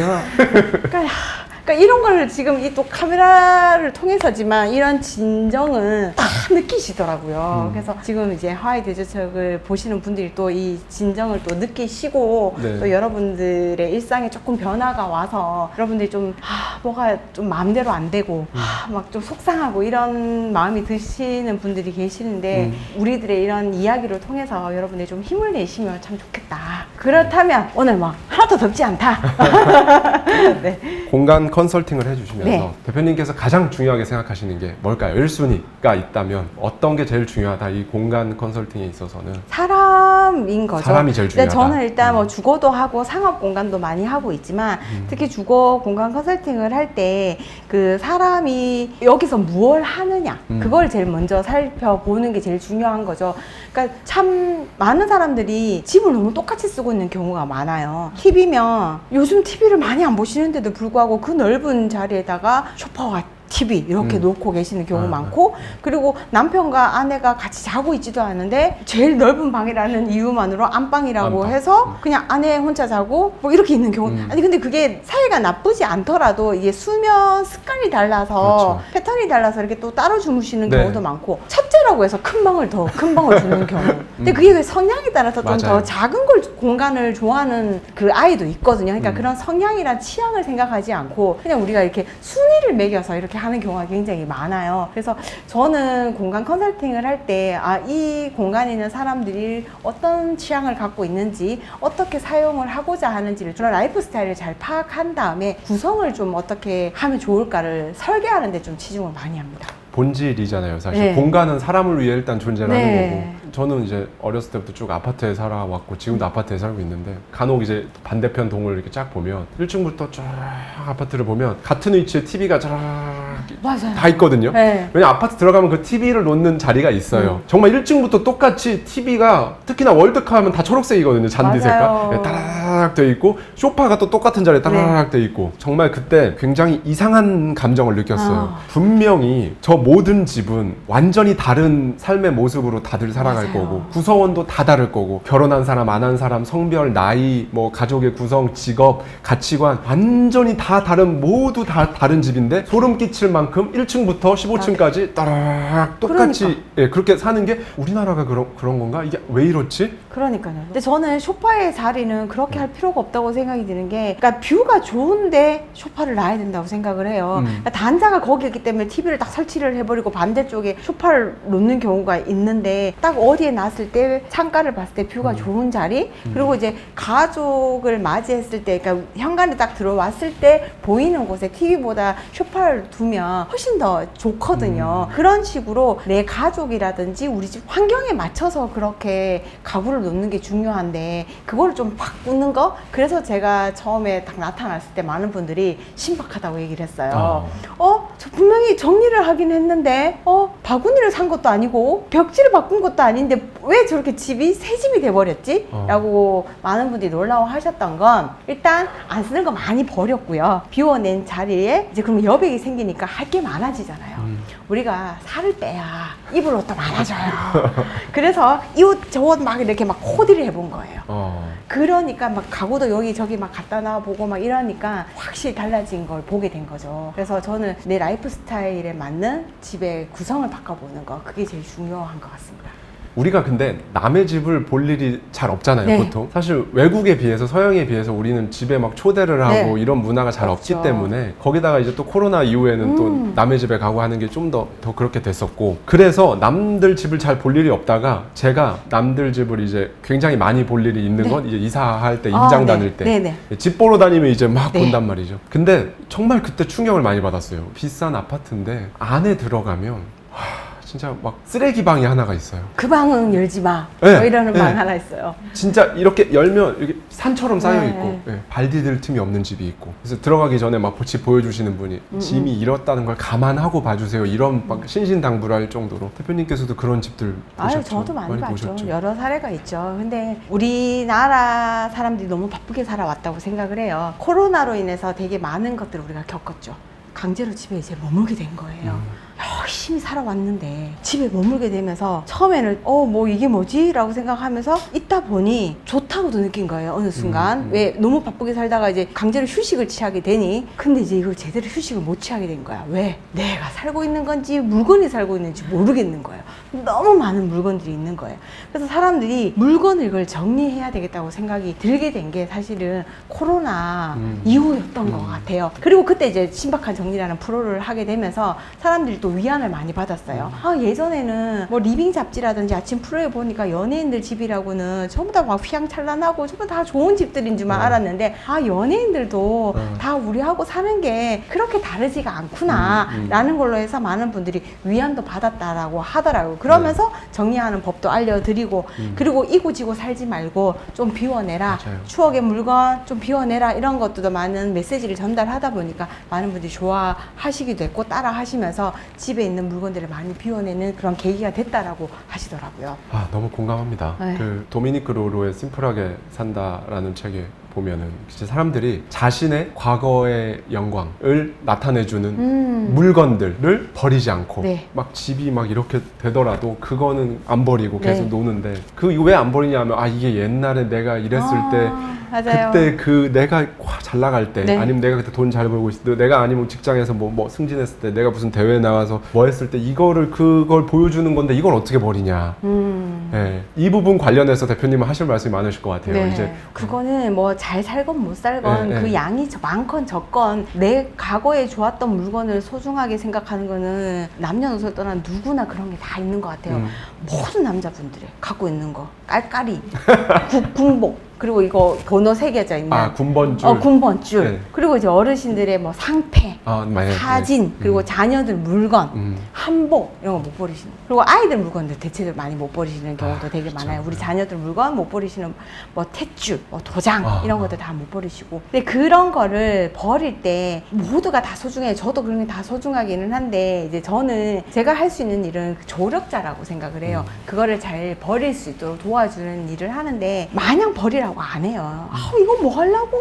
그러니까 이런 걸 지금 이 또 카메라를 통해서지만 이런 진정은 다 느끼시더라고요. 그래서 지금 이제 하와이 대저택을 보시는 분들이 또 이 진정을 또 느끼시고 또 여러분들의 일상에 조금 변화가 와서 여러분들이 좀 뭐가 좀 마음대로 안 되고 막 좀 속상하고 이런 마음이 드시는 분들이 계시는데 우리들의 이런 이야기를 통해서 여러분들이 좀 힘을 내시면 참 좋겠다. 그렇다면 오늘 막 하나도 덥지 않다. 네. 공간 컨설팅을 해주시면서 네. 대표님께서 가장 중요하게 생각하시는 게 뭘까요? 1순위가 있다면 어떤 게 제일 중요하다? 이 공간 컨설팅에 있어서는 사람인 거죠. 사람이 제일 근데 중요하다. 저는 일단 뭐 주거도 하고 상업 공간도 많이 하고 있지만 특히 주거 공간 컨설팅을 할 때 그 사람이 여기서 무엇을 하느냐 그걸 제일 먼저 살펴보는 게 제일 중요한 거죠. 그러니까 참 많은 사람들이 집을 너무 똑같이 쓰고 있는 경우가 많아요. TV면 요즘 TV를 많이 안 보시는데도 불구하고 그 넓은 자리에다가 소파와 TV 이렇게 놓고 계시는 경우 많고, 그리고 남편과 아내가 같이 자고 있지도 않은데 제일 넓은 방이라는 이유만으로 안방이라고 안방. 해서 그냥 아내 혼자 자고 뭐 이렇게 있는 경우. 아니 근데 그게 사이가 나쁘지 않더라도 이게 수면 습관이 달라서 그렇죠. 패턴이 달라서 이렇게 또 따로 주무시는 네. 경우도 많고, 첫째라고 해서 큰 방을 더 큰 방을 주는 경우. 근데 그게 왜 성향에 따라서 좀 더 맞아요. 작은 걸 공간을 좋아하는 그 아이도 있거든요. 그러니까 그런 성향이나 취향을 생각하지 않고 그냥 우리가 이렇게 순위를 매겨서 이렇게 하는 경우가 굉장히 많아요. 그래서 저는 공간 컨설팅을 할 때 이 공간에 있는 사람들이 어떤 취향을 갖고 있는지, 어떻게 사용을 하고자 하는지를, 그런 라이프 스타일을 잘 파악한 다음에 구성을 좀 어떻게 하면 좋을까를 설계하는 데 좀 치중을 많이 합니다. 본질이잖아요, 사실. 네. 공간은 사람을 위해 일단 존재를 네. 하는 거고. 저는 이제 어렸을 때부터 쭉 아파트에 살아왔고 지금도 아파트에 살고 있는데, 간혹 이제 반대편 동을 이렇게 쫙 보면 1층부터 쫙 아파트를 보면 같은 위치에 TV가 쫙 맞아요. 다 있거든요. 네. 왜냐 아파트 들어가면 그 TV를 놓는 자리가 있어요. 정말 1층부터 똑같이 TV가, 특히나 월드컵 하면 다 초록색이거든요. 잔디 맞아요. 색깔. 따라락 돼 있고, 소파가 또 똑같은 자리에 따라락 돼 있고. 정말 그때 굉장히 이상한 감정을 느꼈어요. 분명히 저 모든 집은 완전히 다른 삶의 모습으로 다들 살아갈 맞아요. 거고, 구성원도 다 다를 거고, 결혼한 사람, 안 한 사람, 성별, 나이, 뭐 가족의 구성, 직업, 가치관 완전히 다 다른, 모두 다 다른 집인데 소름 끼칠 만큼 1층부터 15층까지 따라락 똑같이 그러니까. 예, 그렇게 사는 게 우리나라가 그런 건가? 이게 왜 이렇지? 그러니까요. 근데 저는 소파의 자리는 그렇게 할 필요가 없다고 생각이 드는 게, 그러니까 뷰가 좋은데 소파를 놔야 된다고 생각을 해요. 그러니까 단자가 거기 있기 때문에 TV를 딱 설치를 해버리고 반대쪽에 소파를 놓는 경우가 있는데, 딱 어디에 놨을 때 창가를 봤을 때 뷰가 좋은 자리, 그리고 이제 가족을 맞이했을 때, 그러니까 현관에 딱 들어왔을 때 보이는 곳에 TV보다 소파를 두면 훨씬 더 좋거든요. 그런 식으로 내 가족이라든지 우리 집 환경에 맞춰서 그렇게 가구를 놓는 게 중요한데, 그거를 좀 바꾸는 거. 그래서 제가 처음에 딱 나타났을 때 많은 분들이 신박하다고 얘기를 했어요. 저 분명히 정리를 하긴 했는데 바구니를 산 것도 아니고 벽지를 바꾼 것도 아닌데 왜 저렇게 집이 새 집이 돼버렸지? 라고 많은 분들이 놀라워하셨던 건, 일단 안 쓰는 거 많이 버렸고요. 비워낸 자리에 이제 그러면 여백이 생기니까 할 게 많아지잖아요. 우리가 살을 빼야 입을 옷도 많아져요. 그래서 이 옷 저 옷 막 이렇게 막 코디를 해본 거예요. 그러니까 막 가구도 여기저기 막 갖다 놔보고 막 이러니까 확실히 달라진 걸 보게 된 거죠. 그래서 저는 내 라이프 스타일에 맞는 집의 구성을 바꿔보는 거, 그게 제일 중요한 것 같습니다. 우리가 근데 남의 집을 볼 일이 잘 없잖아요. 네. 보통 사실 외국에 비해서, 서양에 비해서 우리는 집에 막 초대를 하고 네. 이런 문화가 잘 없기 그렇죠. 때문에, 거기다가 이제 또 코로나 이후에는 또 남의 집에 가고 하는 게 좀 더 그렇게 됐었고, 그래서 남들 집을 잘 볼 일이 없다가 제가 남들 집을 이제 굉장히 많이 볼 일이 있는 건 이제 이사할 때, 임장 다닐 때 네네. 집 보러 다니면 이제 막 네. 본단 말이죠. 근데 정말 그때 충격을 많이 받았어요. 비싼 아파트인데 안에 들어가면 진짜 막 쓰레기 방이 하나가 있어요. 그 방은 열지 마. 네, 뭐 이러는 네. 방 하나 있어요. 진짜 이렇게 열면 이렇게 산처럼 쌓여 네. 있고, 발 디딜 틈이 없는 집이 있고. 그래서 들어가기 전에 막 집 보여주시는 분이 짐이 이렇다는 걸 감안하고 봐주세요, 이런 막 신신당부를 할 정도로. 대표님께서도 그런 집들 보셨죠? 저도 많이 봤죠. 보셨죠? 여러 사례가 있죠. 근데 우리나라 사람들이 너무 바쁘게 살아왔다고 생각을 해요. 코로나로 인해서 되게 많은 것들을 우리가 겪었죠. 강제로 집에 이제 머물게 된 거예요. 열심히 살아왔는데 집에 머물게 되면서 처음에는 뭐 이게 뭐지? 라고 생각하면서 있다 보니 좋다고도 느낀 거예요. 어느 순간. 왜 너무 바쁘게 살다가 이제 강제로 휴식을 취하게 되니, 근데 이제 이걸 제대로 휴식을 못 취하게 된 거야. 왜? 내가 살고 있는 건지 물건이 살고 있는지 모르겠는 거예요. 너무 많은 물건들이 있는 거예요. 그래서 사람들이 물건을 이걸 정리해야 되겠다고 생각이 들게 된 게 사실은 코로나 이후였던 것 같아요. 그리고 그때 이제 신박한 정리라는 프로를 하게 되면서 사람들이 또 위안을 많이 받았어요. 예전에는 뭐 리빙 잡지라든지 아침 프로에 보니까 연예인들 집이라고는 전부 다 막 휘황찬란하고 전부 다 좋은 집들인 줄만 알았는데 연예인들도 다 우리하고 사는 게 그렇게 다르지가 않구나 라는 걸로 해서 많은 분들이 위안도 받았다라고 하더라고요. 그러면서 정리하는 법도 알려드리고 그리고 이고지고 살지 말고 좀 비워내라. 맞아요. 추억의 물건 좀 비워내라. 이런 것들도 많은 메시지를 전달하다 보니까 많은 분들이 좋아하시기도 했고 따라 하시면서 집에 있는 물건들을 많이 비워내는 그런 계기가 됐다라고 하시더라고요. 너무 공감합니다. 네. 그 도미니크 로로의 심플하게 산다라는 책에 보면은 진짜 사람들이 자신의 과거의 영광을 나타내주는 물건들을 버리지 않고 네. 막 집이 막 이렇게 되더라도 그거는 안 버리고 계속 네. 노는데 이거 왜 안 버리냐면 이게 옛날에 내가 이랬을 때 맞아요. 그때 그 내가 잘 나갈 때 네. 아니면 내가 그때 돈 잘 벌고 있을 때 내가 아니면 직장에서 뭐 승진했을 때 내가 무슨 대회에 나가서 뭐 했을 때 그걸 보여주는 건데 이걸 어떻게 버리냐. 네. 이 부분 관련해서 대표님은 하실 말씀이 많으실 것 같아요. 네. 이제 그거는 뭐 잘 살건 못 살건 네, 그 네. 양이 많건 적건 내 과거에 좋았던 물건을 소중하게 생각하는 거는 남녀노소를 떠난 누구나 그런 게 다 있는 것 같아요. 모든 남자분들이 갖고 있는 거 깔깔이 군복 그리고 이거 번호 새겨져 있는 군번줄. 군번줄 네. 그리고 이제 어르신들의 뭐 상패 만약에, 사진 그리고 자녀들 물건 한복 이런 거 못 버리시는 그리고 아이들 물건들 대체로 많이 못 버리시는 경우도 되게 그쵸. 많아요. 우리 자녀들 물건 못 버리시는 뭐 탯줄 뭐 도장 이런 것들 다 못 버리시고 근데 그런 거를 버릴 때 모두가 다 소중해요. 저도 그런 게 다 소중하기는 한데 이제 저는 제가 할 수 있는 일은 조력자라고 생각을 해요. 그거를 잘 버릴 수 있도록 도와주는 일을 하는데 마냥 버리라고 안 해요. 이거 뭐 하려고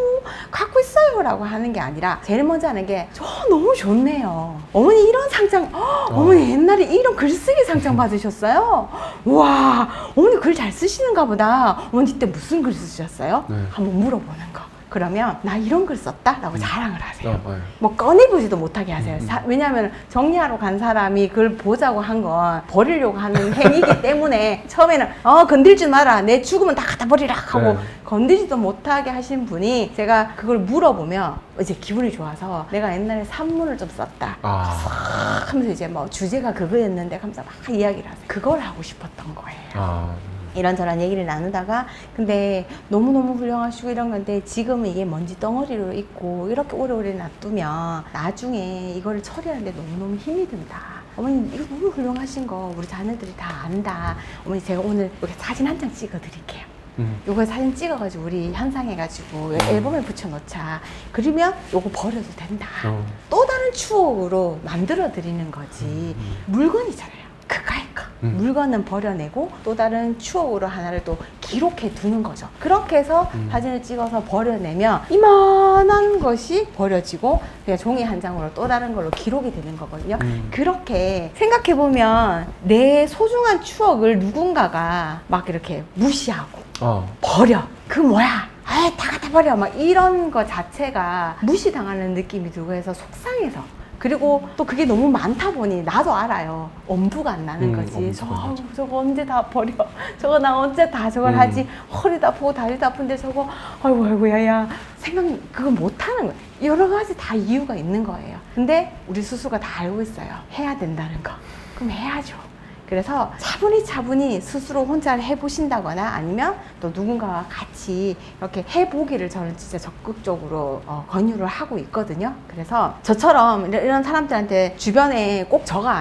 갖고 있어요 라고 하는 게 아니라 제일 먼저 하는 게 저 너무 좋네요. 어머니 이런 상장 어머니 옛날에 이런 글쓰기 상장 받으셨어요? 우와 어머니 글 잘 쓰시는가 보다. 어머니 때 무슨 글 쓰셨어요? 네. 한번 물어보는 거. 그러면 나 이런 글 썼다? 라고 자랑을 하세요. 네. 뭐 꺼내보지도 못하게 하세요. 왜냐하면 정리하러 간 사람이 그걸 보자고 한 건 버리려고 하는 행위이기 때문에 처음에는 건들지 마라. 내 죽으면 다 갖다 버리라 하고 네. 건들지도 못하게 하신 분이 제가 그걸 물어보면 이제 기분이 좋아서 내가 옛날에 산문을 좀 썼다. 하면서 이제 뭐 주제가 그거였는데 하면서 막 이야기를 하세요. 그걸 하고 싶었던 거예요. 이런저런 얘기를 나누다가 근데 너무너무 훌륭하시고 이런 건데 지금은 이게 먼지 덩어리로 있고 이렇게 오래오래 놔두면 나중에 이거를 처리하는데 너무너무 힘이 든다. 어머니 이거 너무 훌륭하신 거 우리 자녀들이 다 안다. 어머니 제가 오늘 이렇게 사진 한 장 찍어 드릴게요. 요거 사진 찍어가지고 우리 현상해가지고 앨범에 붙여놓자. 그러면 요거 버려도 된다. 또 다른 추억으로 만들어 드리는 거지. 물건이잖아요. 그까이 거. 물건은 버려내고 또 다른 추억으로 하나를 또 기록해 두는 거죠. 그렇게 해서 사진을 찍어서 버려내면 이만한 것이 버려지고 그냥 종이 한 장으로 또 다른 걸로 기록이 되는 거거든요. 그렇게 생각해 보면 내 소중한 추억을 누군가가 막 이렇게 무시하고 버려. 그 뭐야? 다 갖다 버려. 막 이런 거 자체가 무시당하는 느낌이 들고 해서 속상해서 그리고 또 그게 너무 많다 보니 나도 알아요. 엄두가 안 나는 거지. 저거 언제 다 버려. 저거 나 언제 다 저걸 하지. 허리도 아프고 다리도 아픈데 저거 아이고 야야 그거 못하는 거예요. 여러 가지 다 이유가 있는 거예요. 근데 우리 스스로가 다 알고 있어요. 해야 된다는 거. 그럼 해야죠. 그래서 차분히 스스로 혼자 해보신다거나 아니면 또 누군가와 같이 이렇게 해보기를 저는 진짜 적극적으로 권유를 하고 있거든요. 그래서 저처럼 이런 사람들한테 주변에 꼭 저가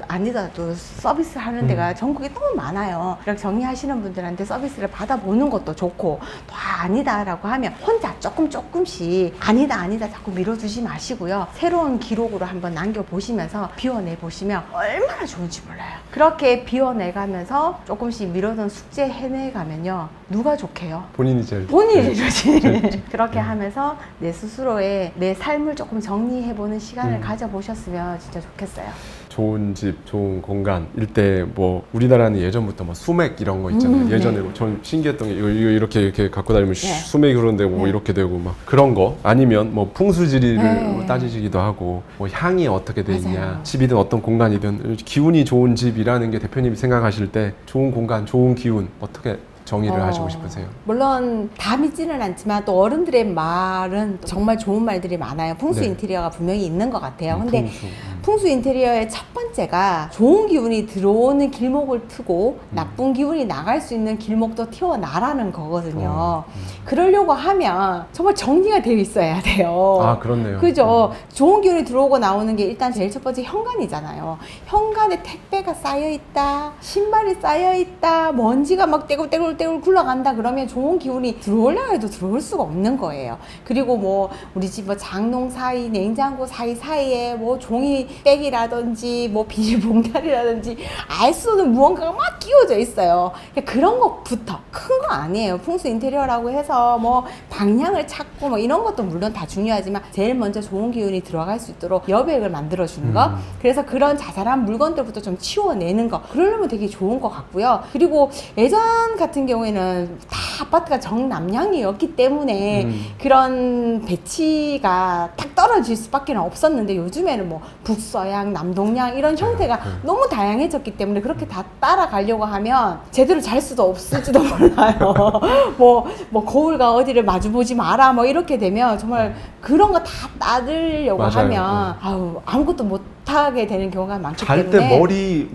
아니더라도 서비스 하는 데가 전국에 너무 많아요. 이렇게 정리하시는 분들한테 서비스를 받아보는 것도 좋고 또 아니다라고 하면 혼자 조금씩 아니다 자꾸 밀어두지 마시고요. 새로운 기록으로 한번 남겨보시면서 비워내보시면 얼마나 좋은지 몰라요. 그렇게 비워내가면서 조금씩 미뤄둔 숙제 해내가면요. 누가 좋게요? 본인이 제일 본인이지. 그렇게 하면서 내 스스로의 내 삶을 조금 정리해보는 시간을 가져보셨으면 진짜 좋겠어요. 좋은 집, 좋은 공간 일대 뭐 우리나라는 예전부터 뭐 수맥 이런 거 있잖아요. 예전에 네. 전 신기했던 게 이거 이렇게 갖고 다니면 네. 수맥이 그런데 뭐 네. 이렇게 되고 막 그런 거 아니면 뭐 풍수지리를 네. 따지시기도 하고 뭐 향이 어떻게 돼 있냐 맞아요. 집이든 어떤 공간이든 기운이 좋은 집이라는 게 대표님이 생각하실 때 좋은 공간, 좋은 기운 어떻게 정의를 하시고 싶으세요? 물론 다 믿지는 않지만 또 어른들의 말은 정말 좋은 말들이 많아요. 풍수 네. 인테리어가 분명히 있는 것 같아요. 근데 풍수. 풍수 인테리어의 첫 번째가 좋은 기운이 들어오는 길목을 트고 나쁜 기운이 나갈 수 있는 길목도 튀어나라는 거거든요. 그러려고 하면 정말 정리가 되어 있어야 돼요. 아, 그렇네요. 그죠? 좋은 기운이 들어오고 나오는 게 일단 제일 첫 번째 현관이잖아요. 현관에 택배가 쌓여있다, 신발이 쌓여있다, 먼지가 막 떼굴떼굴 굴러간다 그러면 좋은 기운이 들어오려 해도 들어올 수가 없는 거예요. 그리고 뭐 우리 집 뭐 장롱 사이, 냉장고 사이사이에 뭐 종이백이라든지 뭐 비닐봉다리라든지 알 수 없는 무언가가 막 끼워져 있어요. 그런 것부터 큰 거 아니에요. 풍수 인테리어라고 해서 뭐 방향을 찾고 뭐 이런 것도 물론 다 중요하지만 제일 먼저 좋은 기운이 들어갈 수 있도록 여백을 만들어 주는 거. 그래서 그런 자잘한 물건들부터 좀 치워내는 거. 그러려면 되게 좋은 것 같고요. 그리고 예전 같은 경우에는 다 아파트가 정남향이었기 때문에 그런 배치가 딱 떨어질 수밖에 없었는데 요즘에는 뭐 북서양, 남동양 이런 형태가 너무 다양해졌기 때문에 그렇게 다 따라가려고 하면 제대로 잘 수도 없을지도 몰라요. 뭐 거울과 어디를 마주보지 마라 뭐 이렇게 되면 정말 그런 거 다 따르려고 맞아요. 하면 아무것도 못하게 되는 경우가 많기 잘 때문에 때 머리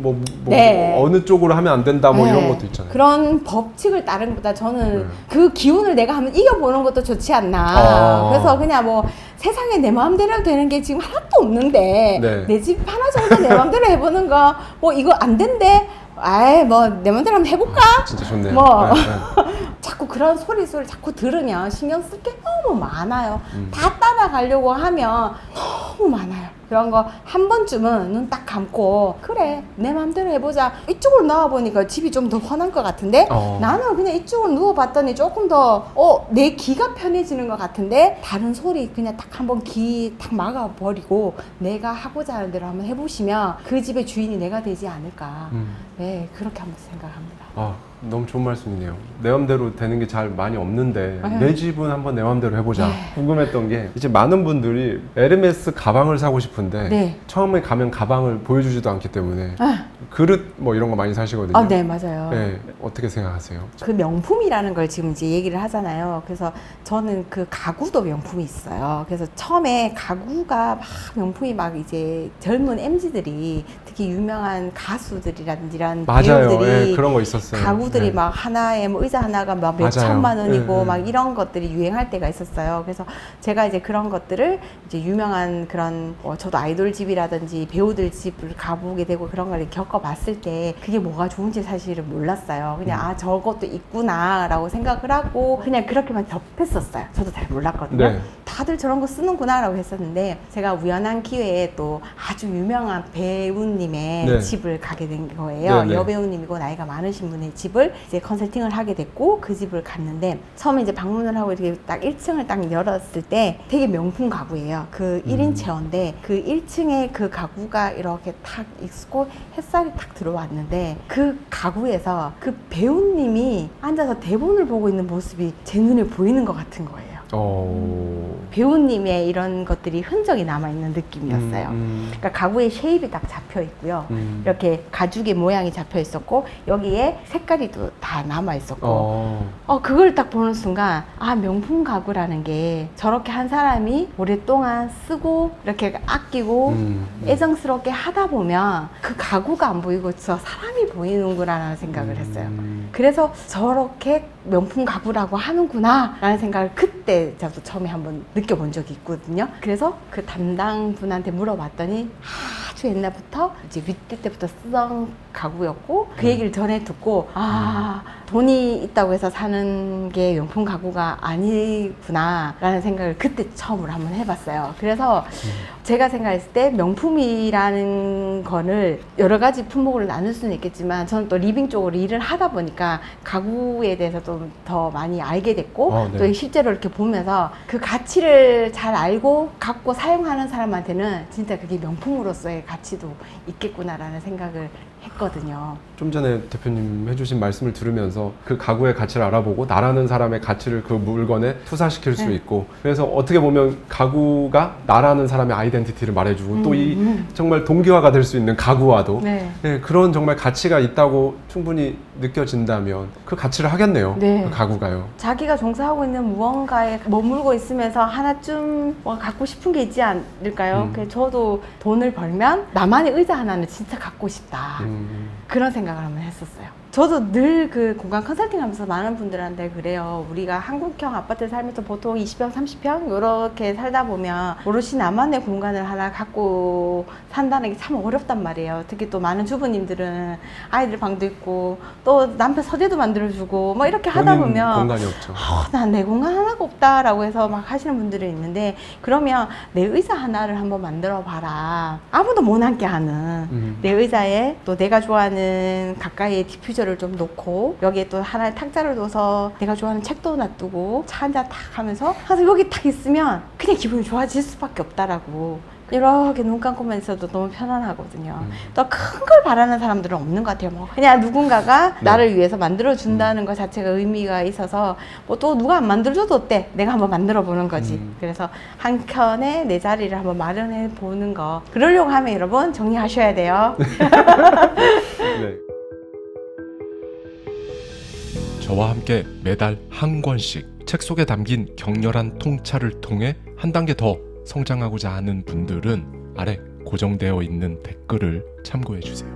네. 어느 쪽으로 하면 안 된다 뭐 네. 이런 것도 있잖아요. 그런 법칙을 따르는 것보다 저는 네. 그 기운을 내가 한번 이겨보는 것도 좋지 않나. 그래서 그냥 뭐 세상에 내 마음대로 되는 게 지금 하나도 없는데 네. 내 집 하나 정도 내 마음대로 해보는 거 뭐 이거 안 된대. 아이 뭐 내 마음대로 한번 해볼까? 진짜 좋네요. 뭐 네, 네. 자꾸 그런 소리를 자꾸 들으면 신경 쓸 게 너무 많아요. 다 따라가려고 하면 너무 많아요. 그런 거 한 번쯤은 눈 딱 감고 그래 내 마음대로 해보자. 이쪽으로 나와보니까 집이 좀 더 환한 것 같은데 나는 그냥 이쪽으로 누워봤더니 조금 더 내 귀가 편해지는 것 같은데 다른 소리 그냥 딱 한번 귀 딱 막아버리고 내가 하고자 하는 대로 한번 해보시면 그 집의 주인이 내가 되지 않을까. 네, 그렇게 한번 생각합니다. 아, 너무 좋은 말씀이네요. 내 맘대로 되는 게 잘 많이 없는데 내 집은 한번 내 맘대로 해보자. 궁금했던 게 이제 많은 분들이 에르메스 가방을 사고 싶은데 네. 처음에 가면 가방을 보여주지도 않기 때문에 그릇 뭐 이런 거 많이 사시거든요. 네, 맞아요. 네, 어떻게 생각하세요? 그 명품이라는 걸 지금 이제 얘기를 하잖아요. 그래서 저는 그 가구도 명품이 있어요. 그래서 처음에 가구가 막 명품이 막 이제 젊은 MZ들이 특히 유명한 가수들이라든지 이런 맞아요. 배우들이 예, 그런 거 있었어요. 가구들이 네. 막 하나에 뭐 의자 하나가 막 맞아요. 몇천만 원이고 예, 예. 막 이런 것들이 유행할 때가 있었어요. 그래서 제가 이제 그런 것들을 이제 유명한 그런 저도 아이돌 집이라든지 배우들 집을 가보게 되고 그런 걸 겪어봤을 때 그게 뭐가 좋은지 사실은 몰랐어요. 그냥 저것도 있구나라고 생각을 하고 그냥 그렇게만 접했었어요. 저도 잘 몰랐거든요. 네. 다들 저런 거 쓰는구나라고 했었는데 제가 우연한 기회에 또 아주 유명한 배우님의 네. 집을 가게 된 거예요. 네, 네. 여배우님이고 나이가 많으신 분의 집을 이제 컨설팅을 하게 됐고 그 집을 갔는데 처음에 이제 방문을 하고 이렇게 딱 1층을 딱 열었을 때 되게 명품 가구예요. 그 1인 체어인데 그 1층에 그 가구가 이렇게 탁 있고 햇살이 탁 들어왔는데 그 가구에서 그 배우님이 앉아서 대본을 보고 있는 모습이 제 눈에 보이는 것 같은 거예요. 배우님의 이런 것들이 흔적이 남아있는 느낌이었어요. 그러니까 가구의 쉐입이 딱 잡혀 있고요. 이렇게 가죽의 모양이 잡혀 있었고 여기에 색깔이 또 다 남아 있었고 그걸 딱 보는 순간 명품 가구라는 게 저렇게 한 사람이 오랫동안 쓰고 이렇게 아끼고 애정스럽게 하다 보면 그 가구가 안 보이고 저 사람이 보이는구나라는 생각을 했어요. 그래서 저렇게 명품 가구라고 하는구나 라는 생각을 그때 저도 처음에 한번 느껴본 적이 있거든요. 그래서 그 담당 분한테 물어봤더니 아주 옛날부터 이제 윗대 때부터 쓰던 가구였고 그 얘기를 전에 듣고 돈이 있다고 해서 사는 게 명품 가구가 아니구나 라는 생각을 그때 처음으로 한번 해봤어요. 그래서 제가 생각했을 때 명품이라는 거를 여러 가지 품목으로 나눌 수는 있겠지만 저는 또 리빙 쪽으로 일을 하다 보니까 가구에 대해서 좀 더 많이 알게 됐고 네. 또 실제로 이렇게 보면서 그 가치를 잘 알고 갖고 사용하는 사람한테는 진짜 그게 명품으로서의 가치도 있겠구나라는 생각을 했거든요. 좀 전에 대표님 해주신 말씀을 들으면서 그 가구의 가치를 알아보고 나라는 사람의 가치를 그 물건에 투사시킬 수 네. 있고, 그래서 어떻게 보면 가구가 나라는 사람의 아이덴티티를 말해주고 또 이 정말 동기화가 될 수 있는 가구와도 네. 네, 그런 정말 가치가 있다고 충분히 느껴진다면 그 가치를 하겠네요. 네. 그 가구가요. 자기가 종사하고 있는 무언가에 머물고 있으면서 하나쯤 뭐 갖고 싶은 게 있지 않을까요? 그래서 저도 돈을 벌면 나만의 의자 하나는 진짜 갖고 싶다. 그런 생각을 한번 했었어요. 저도 늘 그 공간 컨설팅 하면서 많은 분들한테 그래요. 우리가 한국형 아파트 살면서 보통 20평, 30평 이렇게 살다 보면 오롯이 나만의 공간을 하나 갖고 산다는 게 참 어렵단 말이에요. 특히 또 많은 주부님들은 아이들 방도 있고 또 남편 서재도 만들어주고 뭐 이렇게 하다 본인 보면 공간이 없죠. 난 내 공간 하나가 없다라고 해서 막 하시는 분들이 있는데, 그러면 내 의자 하나를 한번 만들어 봐라. 아무도 못 앉게 하는 내 의자에 또 내가 좋아하는 가까이에 디퓨저를 좀 놓고 여기에 또 하나의 탁자를 둬서 내가 좋아하는 책도 놔두고 차 한잔 탁 하면서 항상 여기 탁 있으면 그냥 기분이 좋아질 수밖에 없다라고. 이렇게 눈 감고만 있어도 너무 편안하거든요. 또 큰 걸 바라는 사람들은 없는 것 같아요. 뭐 그냥 누군가가 나를 위해서 만들어 준다는 것 자체가 의미가 있어서 뭐 또 누가 안 만들어줘도 어때? 내가 한번 만들어 보는 거지. 그래서 한 켠에 내 자리를 한번 마련해 보는 거. 그러려고 하면 여러분 정리하셔야 돼요. 네. 저와 함께 매달 한 권씩 책 속에 담긴 격렬한 통찰을 통해 한 단계 더 성장하고자 하는 분들은 아래 고정되어 있는 댓글을 참고해 주세요.